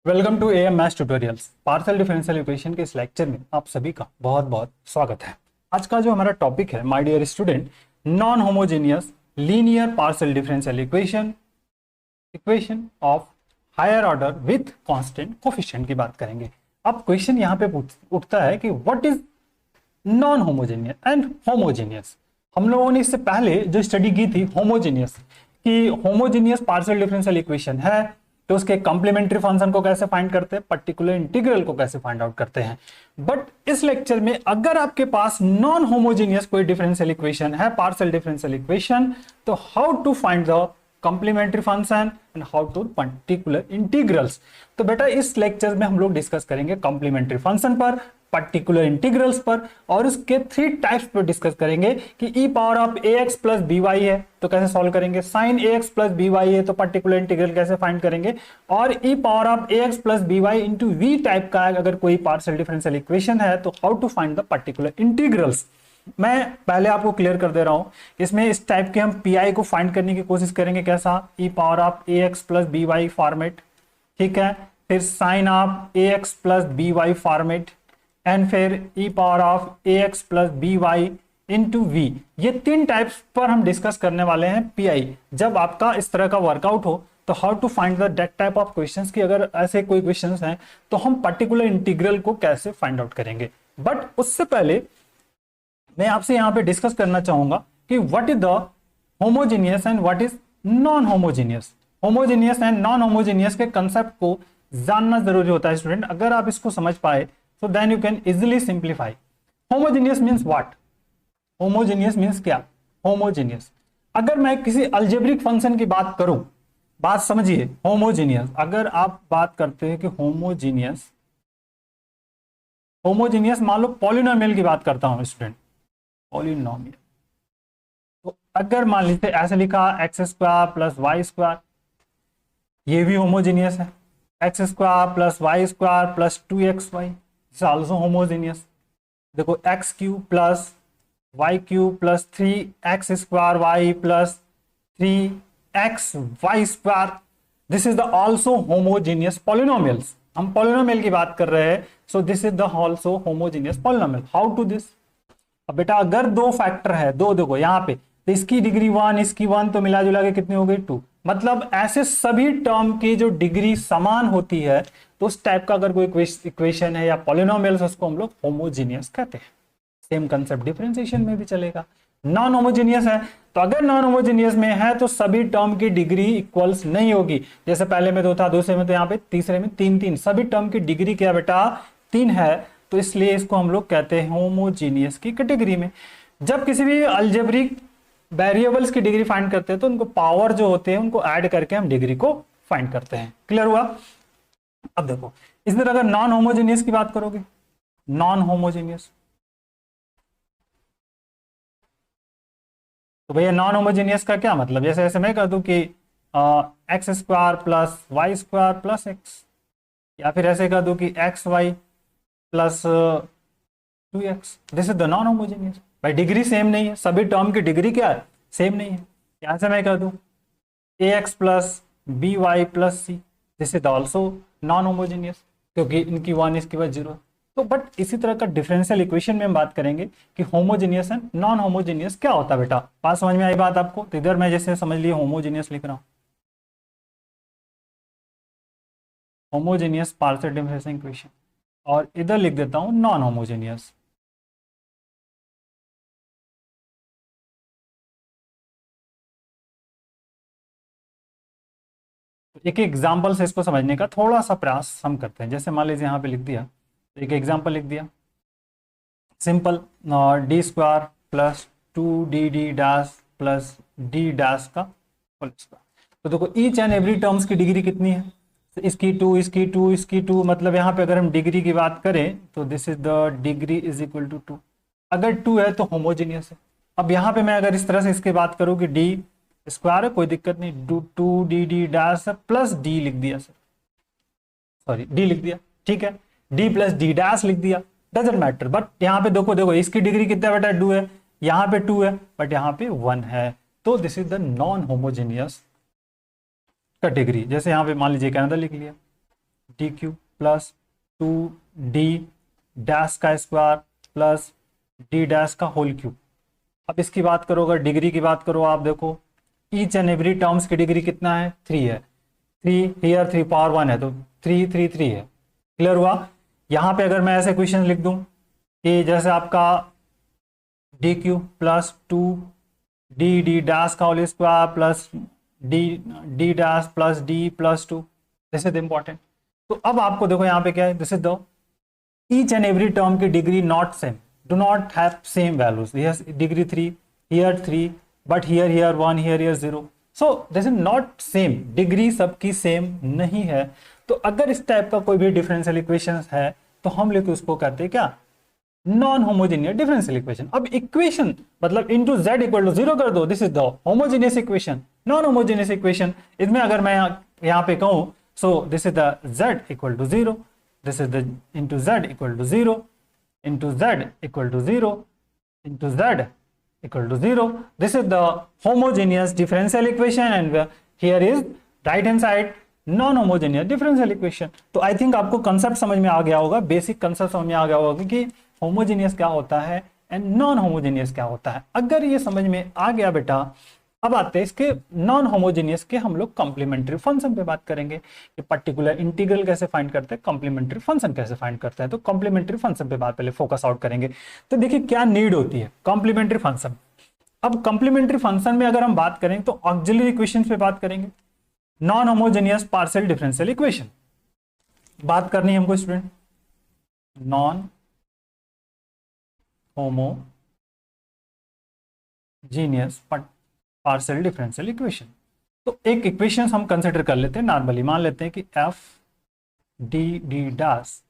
Welcome to AM maths tutorials. Partial differential equation के इस lecture में आप सभी का बहुत बहुत स्वागत है। आज का जो हमारा टॉपिक है my dear student, non homogeneous linear partial differential equation of higher order with constant coefficient की बात करेंगे। अब क्वेश्चन यहाँ पे उठता है कि what is non homogeneous and homogeneous. हम लोगों ने इससे पहले जो स्टडी की थी होमोजेनियस कि होमोजेनियस पार्शियल डिफरेंशियल इक्वेशन है तो उसके कॉम्प्लीमेंट्री फंक्शन को कैसे फाइंड करते हैं, पर्टिकुलर इंटीग्रल को कैसे फाइंड आउट करते हैं। बट इस लेक्चर में अगर आपके पास नॉन होमोजेनियस कोई डिफरेंशियल इक्वेशन है, पार्शियल डिफरेंशियल इक्वेशन, तो how to find the complementary function and how to particular integrals. तो बेटा इस लेक्चर में हम लोग डिस्कस करेंगे कॉम्प्लीमेंट्री फंक्शन पर, पर्टिकुलर इंटीग्रल्स पर, और उसके 3 टाइप्स पर डिस्कस करेंगे कि e power of ax plus B Y है तो कैसे सॉल्व करेंगे, sine ax plus B Y है तो पर्टिकुलर इंटीग्रल कैसे फाइंड करेंगे, और ई power of ax plus B Y into we type का अगर कोई पार्शियल डिफरेंशियल इक्वेशन है तो how to find the particular integrals. मैं पहले आपको क्लियर कर दे रहा हूं, इसमें इस टाइप के हम पीआई को फाइंड करने की कोशिश करेंगे। कैसा, e power of ax plus B y format, ठीक है, फिर sine of ax plus B y format, and फिर ई power of ax plus B Y into v. ये 3 टाइप्स पर हम डिस्कस करने वाले हैं पीआई। जब आपका इस तरह का वर्कआउट हो तो how to find the that type of questions की अगर ऐसे कोई क्वेश्चंस हैं तो हम पर्टिकुलर इंटीग्रल को कैसे फाइंड आउट करेंगे। बट उससे पहले मैं आपसे यहां पे डिस्कस करना चाहूंगा कि what is the homogeneous and what is non homogeneous. Homogeneous and non homogeneous के कंसेप्ट को जानना जरूरी होता है स्टूडेंट। अगर आप इसको समझ पाए so then you can easily simplify. Homogeneous means what? Homogeneous means क्या? Homogeneous अगर मैं किसी अलजेब्रिक फंक्शन की बात करूं, बात समझिए, होमोजेनियस अगर आप बात करते हैं कि होमोजेनियस मान लो पॉलिनोमियल की बात करता हूं स्टूडेंट, पॉलिनोमियल, तो अगर मान लीजिए ऐसे लिखा x square plus y square, ये भी होमोजेनियस है। X square plus y square plus 2xy is also homogeneous। देखो x cube plus y cube plus 3x square y plus 3x y square, this is the also homogeneous polynomials. हम polynomial की बात कर रहे हैं, so this is the also homogeneous polynomial. How to this? अब बेटा अगर 2 फैक्टर है, दो देखो यहाँ पे, तो इसकी डिग्री 1 इसकी 1 तो मिला जुला के कितनी हो गई 2। मतलब ऐसे सभी टर्म की जो डिग्री समान होती है तो उस टाइप का अगर कोई इक्वेशन है या पॉलिनोमियल्स, उसको हम लोग होमोजीनियस कहते हैं। सेम कंसेप्ट डिफरेंशिएशन में भी चलेगा। नॉन होमोजीनियस है तो अगर नॉन होमोजीनियस में है तो सभी टर्म की डिग्री इक्वल्स नहीं होगी। जैसे पहले में 2 था, दूसरे में तो यहाँ पे तीसरे में 3 सभी टर्म की डिग्री क्या बेटा 3 है, तो इसलिए इसको हम लोग कहते हैं होमोजीनियस की कैटेगरी में। जब किसी भी अलजेब्रिक वेरिएबल्स की डिग्री फाइंड करते हैं तो उनको पावर जो होते हैं उनको ऐड करके हम डिग्री को फाइंड करते हैं। क्लियर हुआ? अब देखो इस तरह अगर नॉन होमोजेनियस की बात करोगे, नॉन होमोजेनियस, तो भैया नॉन होमोजेनियस का क्या मतलब, जैसे ऐसे मैं कह दूं कि x square plus y square plus x, या फिर ऐसे कह दूं कि x y plus 2x, this is the non homogeneous. भाई डिग्री सेम नहीं है, सभी टर्म की डिग्री क्या है, सेम नहीं है। यहां से मैं कह दूं ax plus B y plus c, this is also non homogeneous क्योंकि इनकी 1 इसकी बाद 0। तो बट इसी तरह का डिफरेंशियल इक्वेशन में हम बात करेंगे कि होमोजेनियस एंड नॉन होमोजेनियस क्या होता है। बेटा बात समझ में आई बात आपको? तो इधर मैं जैसे समझ लिए होमोजेनियस लिख रहा हूं, होमोजेनियस पार्शियल डिफरेंशियल इक्वेशन, और इधर लिख देता हूं नॉन होमोजेनियस। एक एग्जाम्पल से इसको समझने का थोड़ा सा प्रयास हम करते हैं। जैसे मान लीजिए यहाँ पे लिख दिया, तो एक एग्जाम्पल लिख दिया simple, D square plus 2dd dash plus D dash का होल स्क्वायर। तो देखो ईच एंड एवरी टर्म्स की डिग्री कितनी है, तो इसकी 2 इसकी 2 इसकी 2, मतलब यहाँ पे अगर हम डिग्री की बात करें तो this is the degree is equal to 2। अगर 2 है तो होमोजीनियस है। अब यहाँ पे मैं अगर इस तरह से इसकी बात करूँ कि डी स्क्वायर है, कोई दिक्कत नहीं, 2dd डैश प्लस डी लिख दिया सर, सॉरी डी लिख दिया, ठीक है, डी प्लस डी डैश लिख दिया, डजंट मैटर। बट यहाँ पे देखो देखो इसकी डिग्री कितना बेटा 2 है, यहाँ पे 2 है बट यहाँ पे 1 है, तो this is the non homogeneous category. जैसे यहाँ पे मान लीजिए कैनाडा लिख लिया, D Q plus 2d dash का स्क्वायर प्लस d डैश का होल क्यूब। अब इसकी बात करो, अगर डिग्री की बात करो, आप देखो ईच एंड एवरी टर्म्स की डिग्री कितना है, 3 है। 3 हियर 3 पावर 1 है तो 3 3 3 है। क्लियर हुआ। यहाँ पे अगर मैं ऐसे क्वेश्चन लिख दूं कि जैसे आपका D Q plus 2d dash का whole square plus d dash plus d plus 2, this is important. तो अब आपको देखो यहाँ पे क्या है, this is the each and every term की degree not same, do not have same values. Yes degree 3 here 3 but here 1 here 0, so this is not same, degree सबकी सेम नहीं है। तो अगर इस टाइप का कोई भी डिफरेंशियल इक्वेशन है तो हम लोग उसको कहते हैं क्या, नॉन होमोजेनियस डिफरेंशियल इक्वेशन। अब इक्वेशन मतलब इनटू z इक्वल टू 0 कर दो, this is the homogeneous equation. Non homogeneous equation, इसमें अगर मैं यहाँ पे कहूं, so this is the z equal to 0, this is the into z equal to 0 into z equal to 0 into z equal to 0. This is the homogeneous differential equation and here is right hand side non-homogeneous differential equation. तो I think आपको concept समझ में आ गया होगा, basic concept समझ में आ गया होगा कि होमोजेनियस क्या होता है एंड नॉन होमोजेनियस क्या होता है। अगर ये समझ में आ गया बेटा, अब आते हैं इसके नॉन होमोजेनियस के हम लोग कॉम्प्लीमेंट्री फंक्शन पे बात करेंगे कि पर्टिकुलर इंटीग्रल कैसे फाइंड करते हैं, कॉम्प्लीमेंट्री फंक्शन कैसे फाइंड करते हैं। तो कॉम्प्लीमेंट्री फंक्शन पे बात पहले फोकस आउट करेंगे। तो देखिए क्या नीड होती है कॉम्प्लीमेंट्री फंक्शन। अब कॉम्प्लीमेंट्री फंक्शन में अगर हम बात करें तो ऑक्सिलरी इक्वेशन पे बात करेंगे, non homogeneous partial differential equation बात करनी है हमको student, non homogeneous partial differential equation. तो एक इक्वेशन हम कंसिडर कर लेते हैं नॉर्मली, मान लेते हैं कि एफ डी डैश,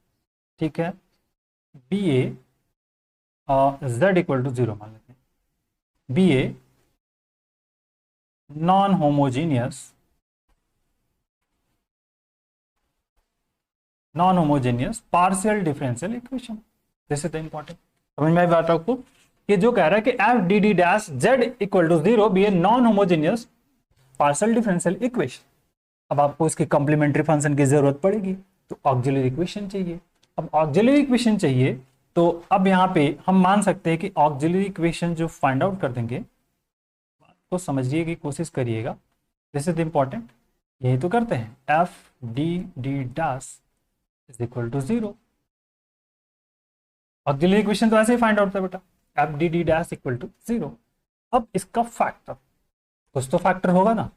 ठीक है, be a z equal to 0 मान लेते हैं, be a non homogeneous partial differential equation. This is the important, समझ में आई बात आपको। ये जो कह रहा है कि F D D dash Z equal to 0 be a non homogeneous partial differential equation. अब आपको इसके कॉम्प्लीमेंट्री फंक्शन की जरूरत पड़ेगी तो ऑक्सिलरी इक्वेशन चाहिए। अब ऑक्सिलरी इक्वेशन चाहिए तो अब यहाँ पे हम मान सकते हैं कि ऑक्सिलरी इक्वेशन जो फाइंड आउट कर देंगे, तो समझिए की कोशिश करिएगा, दिस इज इंपॉर्टेंट। यही तो करते हैं, F D dash is equal to 0। Auxiliary equation तो ऐसे ही फाइंड आउट था बेटा, F D D dash equal to 0। अब इसका फैक्टर, कुछ तो फैक्टर होगा ना।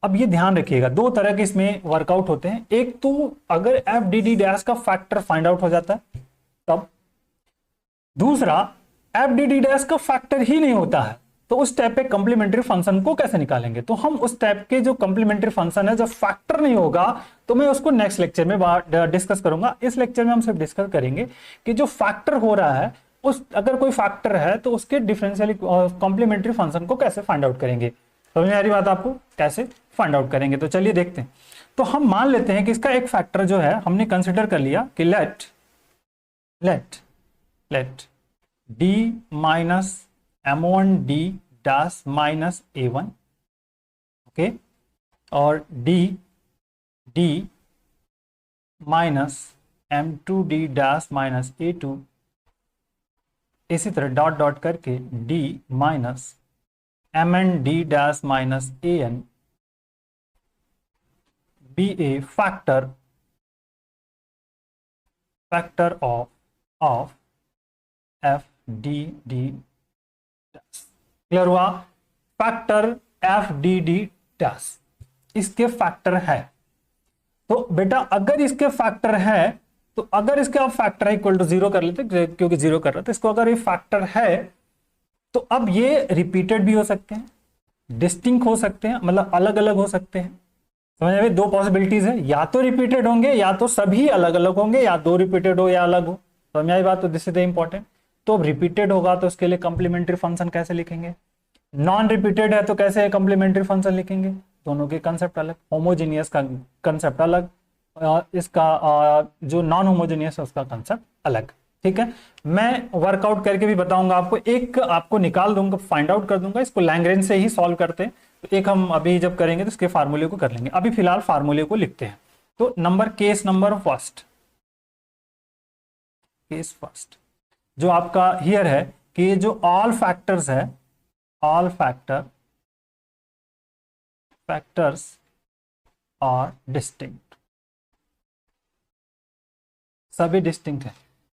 अब ये ध्यान रखिएगा, दो तरह के इसमें वर्कआउट होते हैं। एक तो अगर एफ डी डी डैश का फैक्टर फाइंड आउट हो जाता है तब, दूसरा एफ डी डी डैश का फैक्टर ही नहीं होता है तो उस टाइप पे कंप्लीमेंट्री फंक्शन को कैसे निकालेंगे। तो हम उस टाइप के जो कंप्लीमेंट्री फंक्शन है जब फैक्टर नहीं होगा तो मैं उसको नेक्स्ट लेक्चर में डिस्कस करूंगा। इस लेक्चर में हम सिर्फ डिस्कस करेंगे कि जो फैक्टर हो रहा है उस, अगर कोई फैक्टर है तो उसके डिफरेंशियल कॉम्प्लीमेंट्री फंक्शन को कैसे फाइंड आउट करेंगे। समझ में आ रही बात आपको, कैसे फाइंड आउट करेंगे। तो चलिए देखते हैं। तो हम मान लेते हैं कि इसका एक फैक्टर जो है हमने कंसिडर कर लिया कि let D minus m1 d dash minus a1, okay, और d minus m2 d dash minus a2, इसी तरह डॉट डॉट करके d minus mn d dash minus an be a factor of F D D dash. Clear हुआ, factor F D D dash इसके factor है। तो बेटा अगर इसके फैक्टर है तो अगर इसके आप फैक्टर है इक्वल टू 0 कर लेते, क्योंकि 0 कर रहा था इसको, अगर ये फैक्टर है तो अब ये रिपीटेड भी हो सकते हैं, डिस्टिंक्ट हो सकते हैं, मतलब अलग अलग हो सकते हैं। समझ में, दो पॉसिबिलिटीज है, या तो रिपीटेड होंगे या तो सभी अलग अलग होंगे, या दो रिपीटेड हो या अलग हो। समझ में आई बात। तो दिस इज द इंपॉर्टेंट। तो अब रिपीटेड होगा तो उसके लिए कॉम्प्लीमेंट्री फंक्शन कैसे लिखेंगे, नॉन रिपीटेड है तो कैसे कॉम्प्लीमेंट्री फंक्शन लिखेंगे। दोनों के कंसेप्ट अलग, होमोजेनियस का कंसेप्ट अलग, इसका जो नॉन होमोजेनियस है उसका कंसेप्ट अलग। ठीक है, मैं वर्कआउट करके भी बताऊंगा आपको, एक आपको निकाल दूंगा, फाइंड आउट कर दूंगा, इसको लैग्रेंज से ही सॉल्व करते हैं। तो एक हम अभी जब करेंगे तो इसके फार्मूले को कर लेंगे। अभी फिलहाल फार्मूले को लिखते हैं। तो case number first, case first जो आपका हियर है कि जो ऑल फैक्टर्स है, ऑल फैक्टर्स आर डिस्टिंक्ट, सभी डिस्टिंक्ट है।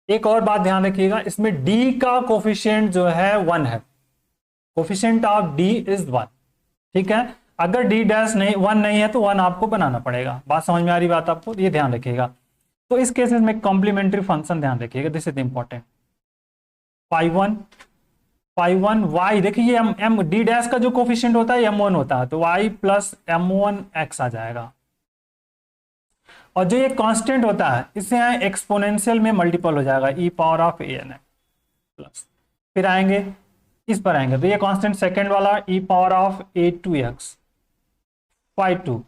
एक और बात ध्यान रखिएगा, इसमें डी का कोफिशिएंट जो है 1 है, कोफिशिएंट ऑफ डी इज 1, ठीक है। अगर डी डैश नहीं 1 नहीं है तो 1 आपको बनाना पड़ेगा। बात समझ में आ रही बात आपको, ये ध्यान रखिएगा। तो इस केस में कॉम्प्लीमेंट्री फंक्शन ध्यान रखिएगा, this is important. Five one y, देखिए ये एम डी डैश का जो कोफिशिएंट होता है m1 होता है, तो y प्लस m1x आ जाएगा। और जो ये कांस्टेंट होता है इससे यहाँ एक्सपोनेंशियल में मल्टीपल हो जाएगा, e power of an plus, फिर आएंगे इस पर आएंगे तो ये कांस्टेंट सेकंड वाला e power of a2x 5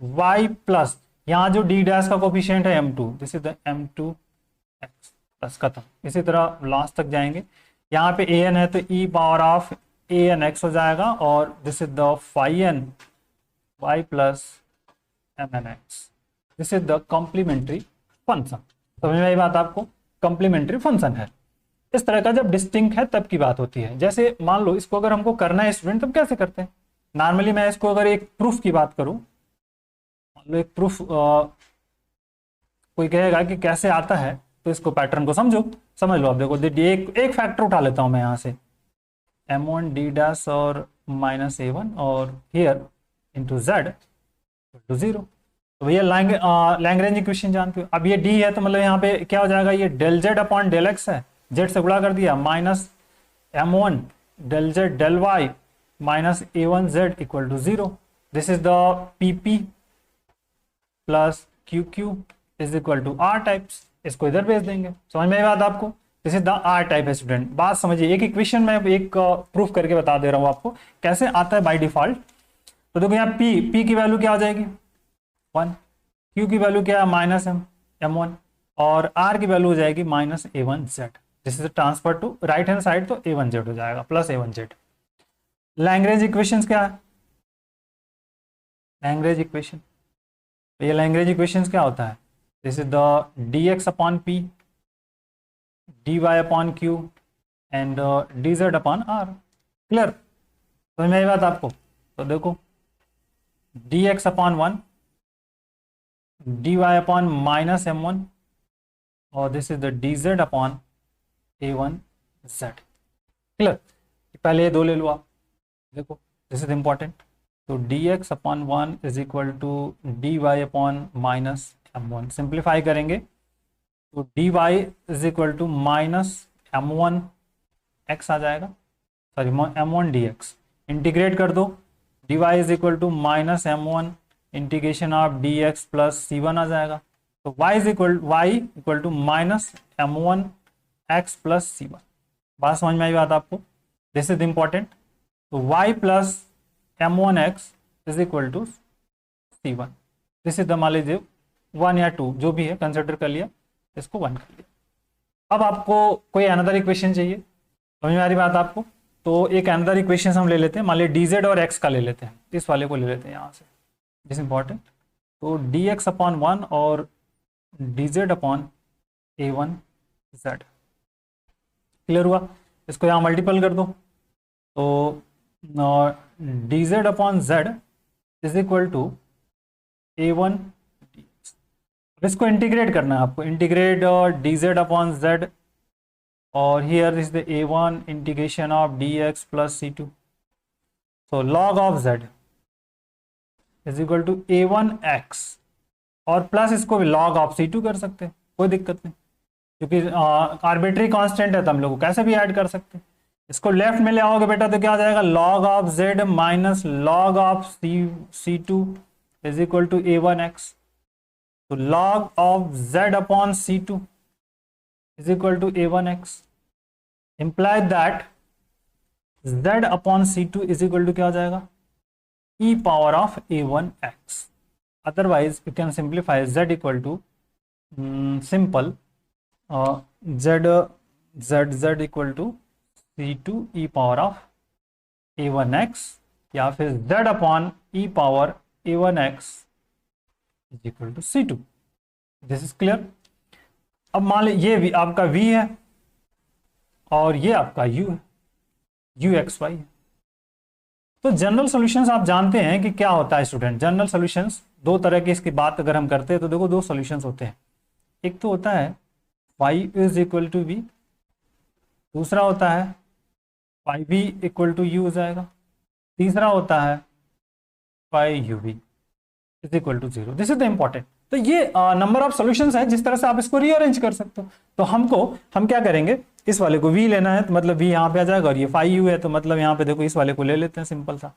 y plus यहाँ जो d डैश का कोफिशिएंट है m2, this is the m2x plus, खत्म। इसी तरह लास्ट तक जाएंगे, यहाँ पे an है तो e पावर ऑफ anx हो जाएगा, और this is the phi y plus mnx, this is the complementary function. समझ में आई बात आपको, कॉम्प्लीमेंट्री फंक्शन है। इस तरह का जब डिस्टिंक्ट है तब की बात होती है। जैसे मान लो इसको अगर हमको करना है स्टूडेंट, तब कैसे करते हैं? नॉर्मली मैं इसको अगर एक प्रूफ की बात करूं, मान लो एक प्रूफ कोई कहेगा कि कैसे आता है, तो इसको पैटर्न को समझ लो आप। देखो एक फैक्टर उठा लेता हूं मैं यहाँ से m1 d डैश और माइनस a1 और हियर इंटू z टू 0। तो भैया लैग्रेंज इक्वेशन जानते हो। अब ये d है तो मतलब यहाँ पे क्या हो जाएगा, ये del z upon del x है, z से गुणा कर दिया, minus m1 del z del y minus a1z equal to 0। This is the pp plus qq is equal to r types. इसको इधर भेज देंगे। समझ में आई बात आपको, this is the r type है स्टूडेंट। बात समझिए, एक इक्वेशन में एक प्रूफ करके बता दे रहा हूँ आपको कैसे आता है बाय डिफॉल्ट। तो देखो यहाँ p की वैल्यू क्या हो जाएगी 1, q की वैल्यू क्या है माइनस m1, और r की वैल्यू हो जाएगी minus a1z। This is transfer to right hand side, तो a1z हो जाएगा प्लस a1z। लैग्रेंज इक्वेशंस क्या है, लैग्रेंज इक्वेशन, तो ये लैग्रेंज इक्वेशंस क्या होता है, this is the dx upon p, dy upon q and dz upon r। Clear, समझ में आई बात आपको। तो देखो dx upon 1, dy upon minus m1, और this is the dz upon a1z। Clear, पहले ये दो ले लो आप, देखो दिस इज इंपॉर्टेंट। तो dx upon 1 is equal to dy upon minus m1। Simplify करेंगे तो dy is equal to minus m1 x आ जाएगा, सॉरी m1 dx। इंटीग्रेट कर दो, dy is equal to minus m1 integration of dx plus c1 आ जाएगा। तो y equal to minus m1 x plus c1। बात समझ में आई बात आपको, दिस इज इंपॉर्टेंट। तो y plus m1x is equal to c1। This is the, मान लीजिए 1 या 2 जो भी है कंसिडर कर लिया, इसको 1 कर लिया। अब आपको कोई अनदर इक्वेशन चाहिए, समझ में आ रही बात आपको। तो एक अनदर इक्वेशन हम ले लेते हैं, मान लीजिए dz और x का ले लेते हैं, इस वाले को ले लेते हैं यहाँ से, दिस इंपॉर्टेंट। तो dx अपॉन 1 और dz अपॉन a1z। क्लियर हुआ, इसको यहाँ मल्टीपल कर दो, तो dz upon z is equal to a1 dx। इसको इंटीग्रेट करना है आपको, इंटीग्रेट dz अपॉन z, और here is the a1 integration of dx plus c2। So log of z is equal to a1x, और plus इसको भी log of c2 कर सकते हैं, कोई दिक्कत नहीं, क्योंकि आर्बिट्री कांस्टेंट है तो हम लोग को कैसे भी ऐड कर सकते हैं। इसको लेफ्ट में ले आओगे बेटा तो क्या आ जाएगा, log of z minus log of c2 is equal to a1x। तो log of z upon c2 is equal to a1x, imply that z upon c2 is equal to क्या हो जाएगा, e power of a1x। Otherwise you can simplify z equal to simple z equal to c2 e power of a1x, या फिर z upon e power a1x is equal to C2। This is clear. अब मान ली ये आपका V है और ये आपका U है, UXY है। तो जनरल सॉल्यूशंस आप जानते हैं कि क्या होता है स्टूडेंट। जनरल सॉल्यूशंस दो तरह की, इसकी बात अगर हम करते हैं तो देखो दो सॉल्यूशंस होते हैं। एक तो होता है y is equal to V, दूसरा होता है phi v equal to u हो जाएगा, तीसरा होता है phi uv is equal to 0। This is the important. तो ये नंबर ऑफ सॉल्यूशंस है, जिस तरह से आप इसको रीअरेंज कर सकते हो। तो हम क्या करेंगे, इस वाले को v लेना है तो मतलब v यहाँ पे आ जाएगा, और ये phi u है तो मतलब यहाँ पे देखो इस वाले को ले लेते हैं, सिंपल सा।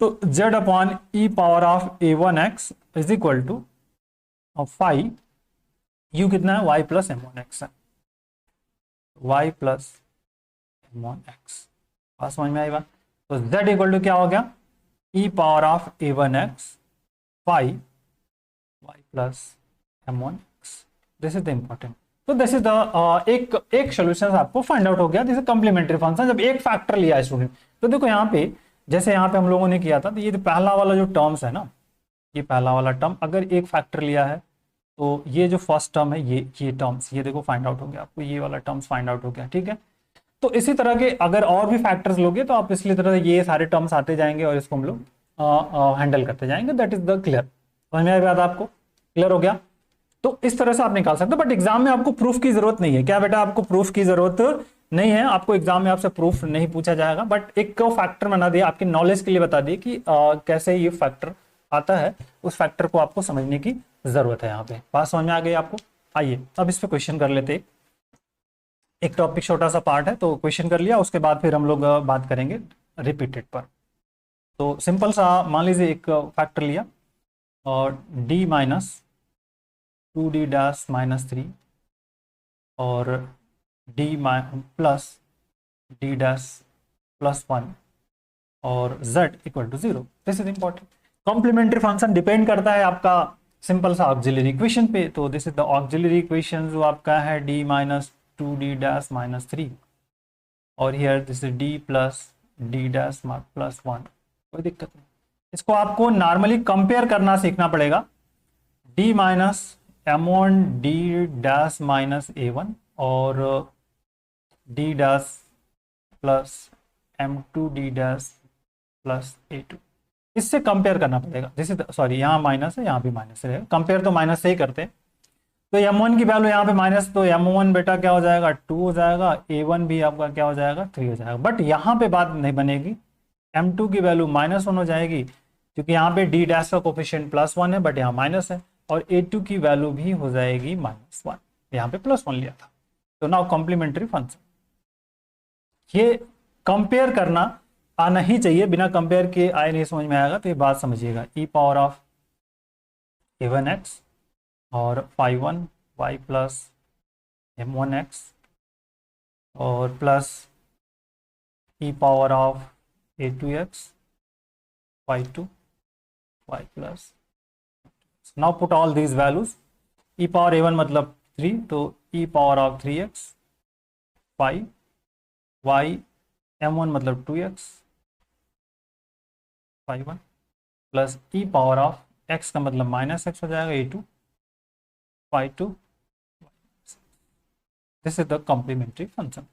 तो z upon e power of a1x is equal to phi u कितना है, y प्लस m1x है, y प्लस m1x। बात समझ में आई बात। तो z इक्वल टू क्या हो गया, e power of a1x phi y plus m1x। This is the important. तो दिस इज द एक सॉल्यूशन आपको फाइंड आउट हो गया। This is complementary function. जब एक फैक्टर लिया है स्टूडेंट, तो देखो यहाँ पे जैसे यहाँ पे हम लोगों ने किया था, तो ये जो पहला वाला जो टर्म्स है ना, ये पहला वाला टर्म अगर एक फैक्टर लिया है तो ये जो फर्स्ट टर्म है ये टर्म्स ये देखो फाइंड आउट हो गया, आपको ये वाला टर्म्स फाइंड आउट हो गया, ठीक है। तो इसी तरह के अगर और भी फैक्टर्स लोगे तो आप इसलिए तरह से ये सारे टर्म्स आते जाएंगे और इसको हम लोग हैंडल करते जाएंगे। That is the clear. समझ में आई बात आपको, क्लियर हो गया। तो इस तरह से आप निकाल सकते हो, बट एग्जाम में आपको प्रूफ की जरूरत नहीं है। क्या बेटा, आपको प्रूफ की जरूरत नहीं है, आपको एग्जाम में आपसे प्रूफ नहीं पूछा जाएगा, बट एक फैक्टर बना दिया आपके नॉलेज के लिए, बता दिए कि कैसे ये फैक्टर आता है, उस फैक्टर को आपको समझने की जरूरत है। यहाँ पे बात समझ में आ गई आपको। आइए अब इस पे क्वेश्चन कर लेते। एक टॉपिक छोटा सा पार्ट है तो क्वेश्चन कर लिया, उसके बाद फिर हम लोग बात करेंगे रिपीटेड पर। तो सिंपल सा मान लीजिए एक फैक्टर लिया और d minus 2d dash minus 3 और d plus d dash plus 1 और z equal to 0। This is important. Complementary function depend करता है आपका सिंपल सा ऑक्सिलरी इक्वेशन पे। तो this is the auxiliary equation जो आपका है d minus 2d dash minus 3 और here this is d plus d dash plus 1। कोई दिक्कत नहीं। इसको आपको नॉर्मली कंपेयर करना सीखना पड़ेगा। d minus m1 d dash minus a1 और d dash plus m2 d dash plus a2, इससे कंपेयर करना पड़ेगा। जैसे सॉरी यहाँ माइनस है, यहाँ भी माइनस है, कंपेयर तो माइनस से ही करते हैं। तो m1 की वैल्यू यहाँ पे माइनस, तो m1 बेटा क्या हो जाएगा 2 हो जाएगा, a1 भी आपका क्या हो जाएगा 3 हो जाएगा। बट यहाँ पे बात नहीं बनेगी, m2 की वैल्यू -1 हो जाएगी क्योंकि यहाँ पे d डैश का कोफिशिएंट +1 है बट यहाँ माइनस है, और a2 की वैल्यू भी हो जाएगी -1, यहाँ पे +1 लिया था। तो नाउ कॉम्प्लीमेंट्री फंक्शन, ये कंपेयर करना आना ही चाहिए, बिना कंपेयर के आए नहीं समझ में आएगा। तो ये बात समझिएगा, e पावर ऑफ a1x और phi 1 y प्लस m1x और plus e power of a2x phi 2 y plus. Now put all these values. e power a1 मतलब 3, तो e power of 3x phi y m1 मतलब 2x phi 1 plus e power of x का मतलब -x हो जाएगा a2 phi 2। This is the complementary function.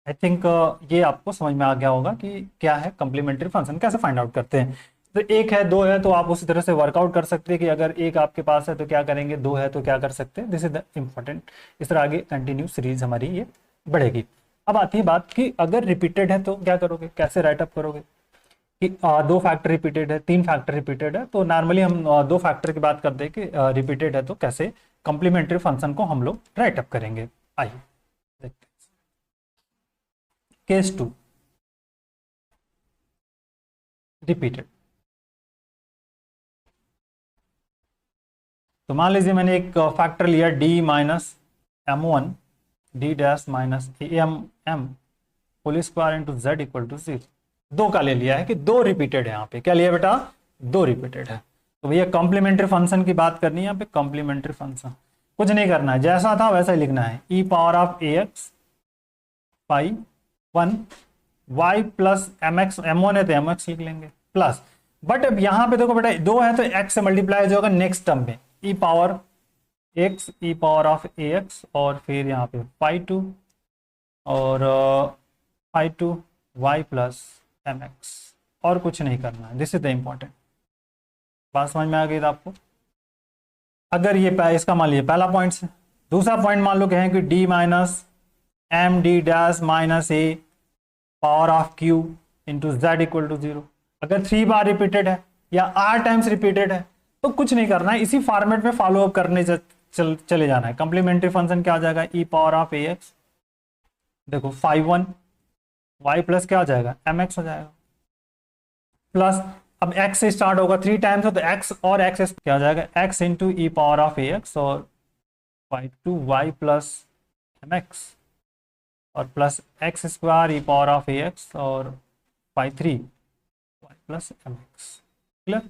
I think ये आपको समझ में आ गया होगा कि क्या है कॉम्प्लीमेंट्री फंक्शन, कैसे फाइंड आउट करते हैं। तो एक है, दो है, तो आप उसी तरह से वर्कआउट कर सकते हैं कि अगर एक आपके पास है तो क्या करेंगे, दो है तो क्या कर सकते हैं। This is the important. इस तरह आगे कंटिन्यू सीरीज हमारी ये बढ़ेगी। अब आती है बात कि अगर रिपीटेड है तो क्या करोगे, कैसे राइटअप करोगे। कि दो फैक्टर रिपीटेड है, तीन फैक्टर रिपीटेड है, तो नॉर्मली हम दो फैक्टर की बात करते हैं कि रिपीटेड है तो कैसे कॉम्प्लीमेंट्री फंक्शन को हम लोग राइटअप करेंगे। आइए देखते हैं। Case 2 repeated. तो मान लीजिए मैंने एक फैक्टर लिया d minus m1 d dash minus m whole square into z equal to 0। दो का ले लिया है कि दो रिपीटेड है। यहाँ पे क्या लिया बेटा, दो रिपीटेड है। तो भैया कॉम्प्लीमेंट्री फंक्शन की बात करनी है। यहाँ पे कॉम्प्लीमेंट्री फंक्शन कुछ नहीं करना है, जैसा था वैसा ही लिखना है। e power of ax phi 1 y plus mx, m1 है तो mx लिख लेंगे, प्लस बट अब यहाँ पे देखो बेटा 2 है तो x से मल्टीप्लाई हो जाएगा नेक्स्ट टर्म में e power x e power of ax और फिर यहाँ पे फाई टू और phi two y plus m x, और कुछ नहीं करना है। This is the important. बात समझ में आ गई था आपको? अगर ये इसका मान लीजिए पहला पॉइंट है। दूसरा पॉइंट मान लो कहें कि d minus M D dash minus a power of q into z equal to 0। अगर 3 बार रिपीटेड है या r टाइम्स रिपीटेड है तो कुछ नहीं करना है, इसी फॉर्मेट में फॉलो अप करने चले जाना है। कंप्लीमेंट्री फंक्शन क्या आ जाएगा, e पावर ऑफ ax, देखो 5 1 y प्लस क्या हो जाएगा mx हो जाएगा, प्लस अब x से स्टार्ट होगा 3 टाइम्स है तो x और x क्या हो जाएगा x into e power of ax और 5 प्लस mx और plus x square e power of ax और 3 y प्लस mx। क्लियर?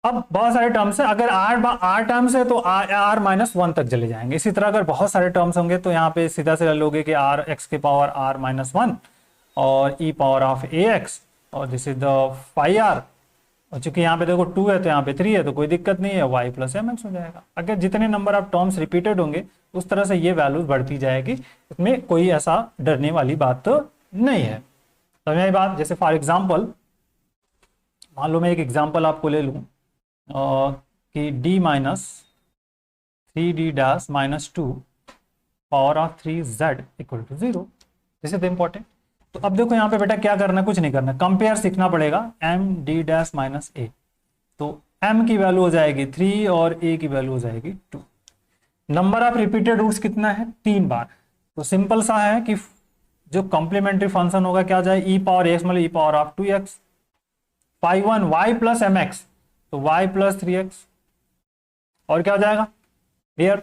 अब बहुत सारे टर्म्स है, अगर r टर्म्स है तो r माइनस 1 तक चले जाएंगे। इसी तरह अगर बहुत सारे टर्म्स होंगे तो यहाँ पे सीधा सीधा लोगे कि r x के पावर r माइनस 1 और e पावर ऑफ ax और this is the phi r, और चूंकि यहाँ पे देखो 2 है तो यहाँ पे 3 है तो कोई दिक्कत नहीं है, y प्लस एम एक्स हो जाएगा। अगर जितने नंबर ऑफ टर्म्स रिपीटेड होंगे उस तरह से ये वैल्यूज बढ़ती जाएगी, इसमें कोई ऐसा डरने वाली बात तो नहीं है। समझ आई बात? जैसे फॉर एग्जाम्पल मान लो मैं एक एग्जाम्पल आपको ले लूँ कि d minus 3d dash minus 2 power of 3z equal to 0। This is important. तो अब देखो यहाँ पे बेटा क्या करना है, कुछ नहीं करना, कंपेयर सीखना पड़ेगा m d dash minus a। तो m की वैल्यू हो जाएगी 3 और a की वैल्यू हो जाएगी 2। नंबर ऑफ रिपीटेड रूट्स कितना है, 3 बार। तो सिंपल सा है कि जो कॉम्प्लीमेंट्री फंक्शन होगा क्या जाए e पावर x मतलब e power of 2x, 5 1 y plus m x तो y प्लस 3x और क्या हो जाएगा here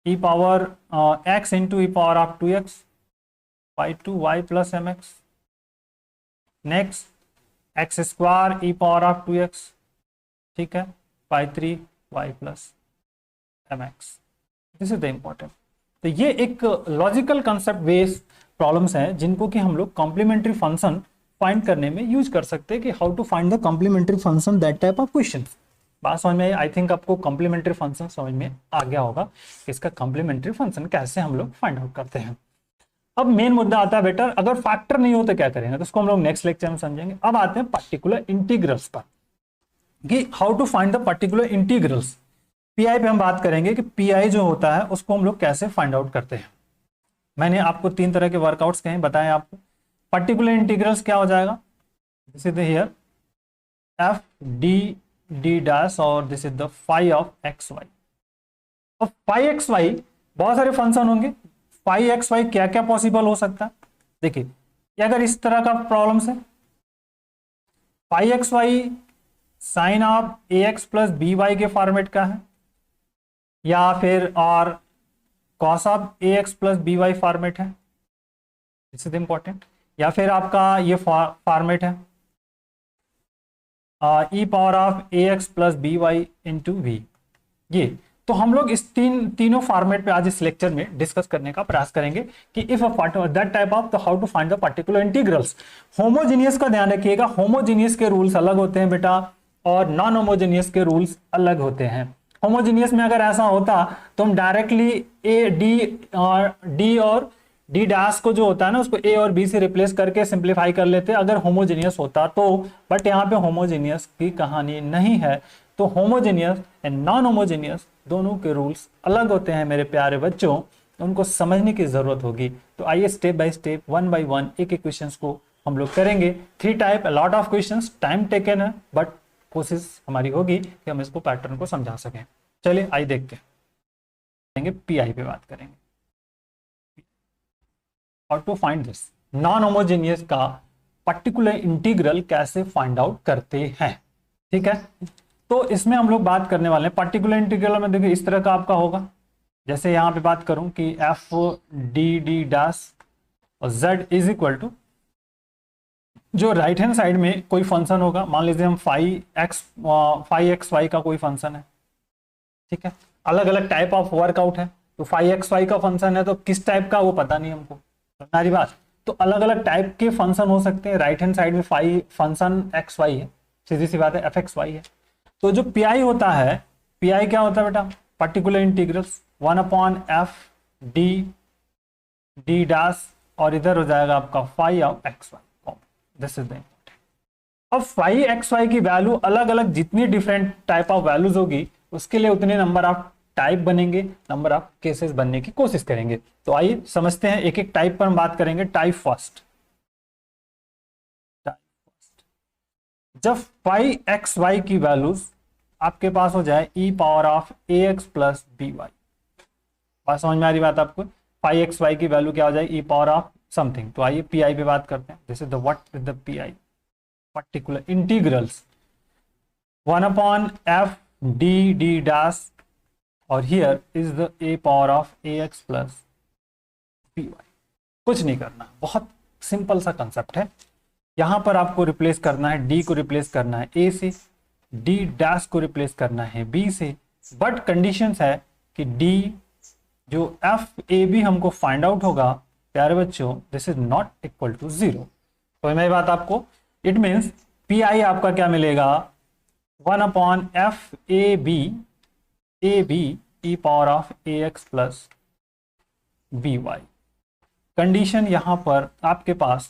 e power x into e power of 2x 2 y plus m x, next x square e power of 2x, ठीक है 3 y plus m x. This is the important. तो ये एक logical concept based problems हैं जिनको कि हम लोग कॉम्प्लीमेंट्री फंक्शन फाइंड करने में यूज कर सकते हैं कि how to find the complementary function that type of question. बात समझ में आई? आई थिंक आपको कॉम्प्लीमेंट्री फंक्शन समझ में आ गया होगा कि इसका कॉम्प्लीमेंट्री फंक्शन कैसे हम लोग फाइंड आउट करते हैं। अब मेन मुद्दा आता है बेटा अगर फैक्टर नहीं हो तो क्या करेंगे, तो उसको हम लोग नेक्स्ट लेक्चर में समझेंगे। अब आते हैं पर्टिकुलर इंटीग्रल्स पर कि how to find the particular integrals. PI पे हम बात करेंगे कि पीआई जो होता है उसको हम लोग कैसे फाइंड आउट करते हैं। मैंने आपको 3 तरह के वर्कआउट्स कहीं बताए आपको। पर्टिकुलर इंटीग्रल्स क्या हो जाएगा, this is the here F D D dash और this is the phi of x y. अब फाई एक्स वाई बहुत सारे फंक्शन होंगे, फाई एक्स वाई क्या क्या पॉसिबल हो सकता है। देखिए अगर इस तरह का प्रॉब्लम है phi x y sine of A x plus B y के फॉर्मेट का है, या फिर और cos of A x plus B y format है, दिस इज इंपॉर्टेंट, या फिर आपका ये फॉर्मेट है ई power of A x plus B Y into v. ये तो हम लोग इस तीनों फॉर्मेट पे आज इस लेक्चर में डिस्कस करने का प्रयास करेंगे कि इफ दैट टाइप ऑफ तो how to find the particular integrals. Homogeneous का ध्यान रखिएगा, होमोजीनियस के रूल्स अलग होते हैं बेटा और नॉन होमोजीनियस के रूल्स अलग होते हैं। होमोजीनियस में अगर ऐसा होता तो हम डायरेक्टली ए डी और डी डैश को जो होता है ना उसको ए और बी से रिप्लेस करके सिंप्लीफाई कर लेते अगर होमोजीनियस होता तो, बट यहाँ पे होमोजीनियस की कहानी नहीं है। तो होमोजीनियस एंड नॉन होमोजीनियस दोनों के रूल्स अलग होते हैं मेरे प्यारे बच्चों, उनको समझने की जरूरत होगी। तो आइए स्टेप बाय स्टेप 1 by 1 एक एक क्वेश्चंस को हम लोग करेंगे। 3 type, lot of questions, time taken है बट कोशिश हमारी होगी कि हम इसको पैटर्न को समझा सकें। चलिए आइए देखते हैं, पीआई पे बात करेंगे और to find this non homogeneous का पर्टिकुलर इंटीग्रल कैसे फाइंड आउट करते हैं। ठीक है, तो इसमें हम लोग बात करने वाले हैं पर्टिकुलर इंटीग्रल में। देखिए इस तरह का आपका होगा, जैसे यहाँ पे बात करूं कि एफ डी डी डैश और जेड इज इक्वल टू, जो राइट हैंड साइड में कोई फंक्शन होगा, मान लीजिए हम फाई एक्स वाई का कोई फंक्शन है। ठीक है, अलग अलग टाइप ऑफ वर्कआउट है, तो फाई एक्स वाई का फंक्शन है तो किस टाइप का वो पता नहीं हमको, हमारी बात। तो अलग अलग टाइप के फंक्शन हो सकते हैं। राइट हैंड साइड में फाई फंक्शन एक्स वाई है, सीधी सी बात है, एफ एक्स वाई है। तो जो पी आई होता है, पी आई क्या होता है बेटा, particular integrals 1/f D dash, और इधर हो जाएगा आपका phi of x y. This is the important. अब फाई एक्स वाई की वैल्यू अलग अलग जितनी डिफरेंट टाइप ऑफ वैल्यूज होगी उसके लिए उतने नंबर ऑफ टाइप बनेंगे, नंबर ऑफ केसेस बनने की कोशिश करेंगे। तो आइए समझते हैं, एक एक टाइप पर हम बात करेंगे। टाइप फर्स्ट, जब फाई एक्स वाई की वैल्यूज आपके पास हो जाए e power of A x plus B y. बात समझ में आ रही बात आपको? फाई एक्स वाई की वैल्यू क्या हो जाए, ई पावर ऑफ समथिंग। तो आइए पी आई पे बात करते हैं। This is the what is the P I, particular integrals 1/f D D dash, और here is the a power of A x plus B y. कुछ नहीं करना, बहुत सिंपल सा कंसेप्ट है। यहां पर आपको रिप्लेस करना है, डी को रिप्लेस करना है ए से, डी डैश को रिप्लेस करना है बी से। बट कंडीशंस है कि डी जो एफ ए बी हमको फाइंड आउट होगा प्यारे बच्चों, this is not equal to 0। तो मैं बात आपको, इट मीन्स पी आई आपका क्या मिलेगा, 1/f a b e power of A x plus B y. Condition यहां पर आपके पास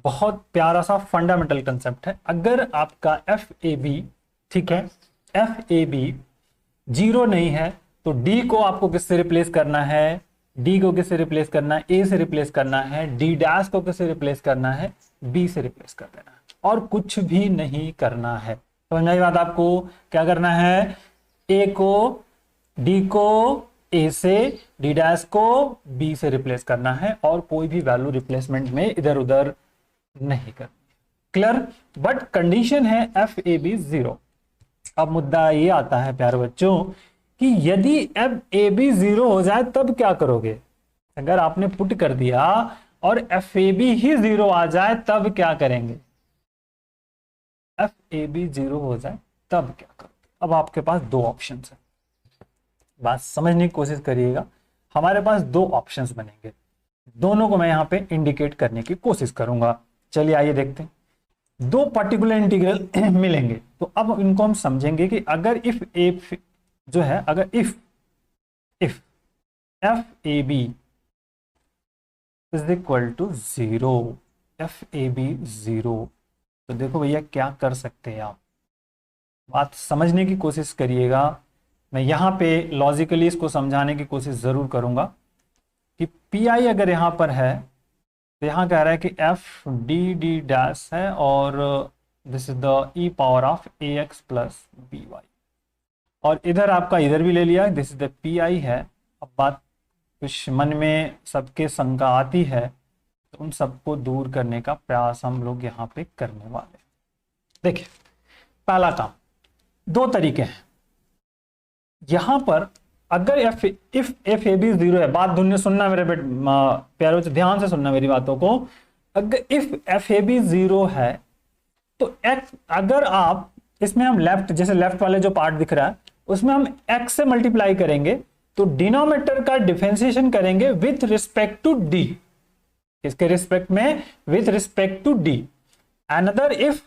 बहुत प्यारा सा फंडामेंटल कंसेप्ट है। अगर आपका एफ ए बी, ठीक है, एफ ए बी 0 नहीं है तो डी को आपको किससे रिप्लेस करना है, डी को किससे रिप्लेस करना है, ए से रिप्लेस करना है, डी डैश को किससे रिप्लेस करना है, बी से रिप्लेस कर देना है, और कुछ भी नहीं करना है। समझ में आई बात आपको? क्या करना है, ए को डी को ए से, डी डैश को बी से रिप्लेस करना है, और कोई भी वैल्यू रिप्लेसमेंट में इधर उधर नहीं करनी। क्लियर? बट कंडीशन है एफ ए बी 0। अब मुद्दा ये आता है प्यारे बच्चों कि यदि एफ ए बी 0 हो जाए तब क्या करोगे? अगर आपने पुट कर दिया और एफ ए बी ही 0 आ जाए तब क्या करेंगे? एफ ए बी 0 हो जाए तब क्या करोगे? अब आपके पास दो ऑप्शन है, बात समझने की कोशिश करिएगा। हमारे पास दो ऑप्शंस बनेंगे, दोनों को मैं यहां पे इंडिकेट करने की कोशिश करूंगा। चलिए आइए देखते हैं। दो पर्टिकुलर इंटीग्रल मिलेंगे, तो अब इनको हम समझेंगे कि अगर इफ जो है, अगर if F a b is equal to 0, F a b 0, तो देखो भैया क्या कर सकते हैं आप, बात समझने की कोशिश करिएगा। मैं यहां पे लॉजिकली इसको समझाने की कोशिश जरूर करूंगा कि पी आई अगर यहां पर है तो यहां कह रहा है कि एफ डी डी डैश है और this is the E power of A x plus B Y, और इधर आपका इधर भी ले लिया, this is the P I है। अब बात कुछ मन में सबके शंका आती है, तो उन सबको दूर करने का प्रयास हम लोग यहाँ पे करने वाले हैं। देखिए पहला काम, दो तरीके हैं यहां पर। अगर इफ एफ ए बी 0 है, बात दुनिया सुनना मेरे प्यारे बच्चों, ध्यान से सुनना मेरी बातों को। अगर इफ एफ ए बी 0 है तो अगर आप इसमें हम लेफ्ट, जैसे लेफ्ट वाले जो पार्ट दिख रहा है उसमें हम x से मल्टीप्लाई करेंगे, तो डिनोमिनेटर का डिफरेंशिएशन करेंगे विथ रिस्पेक्ट टू डी। इसके रिस्पेक्ट में with respect to D. Another if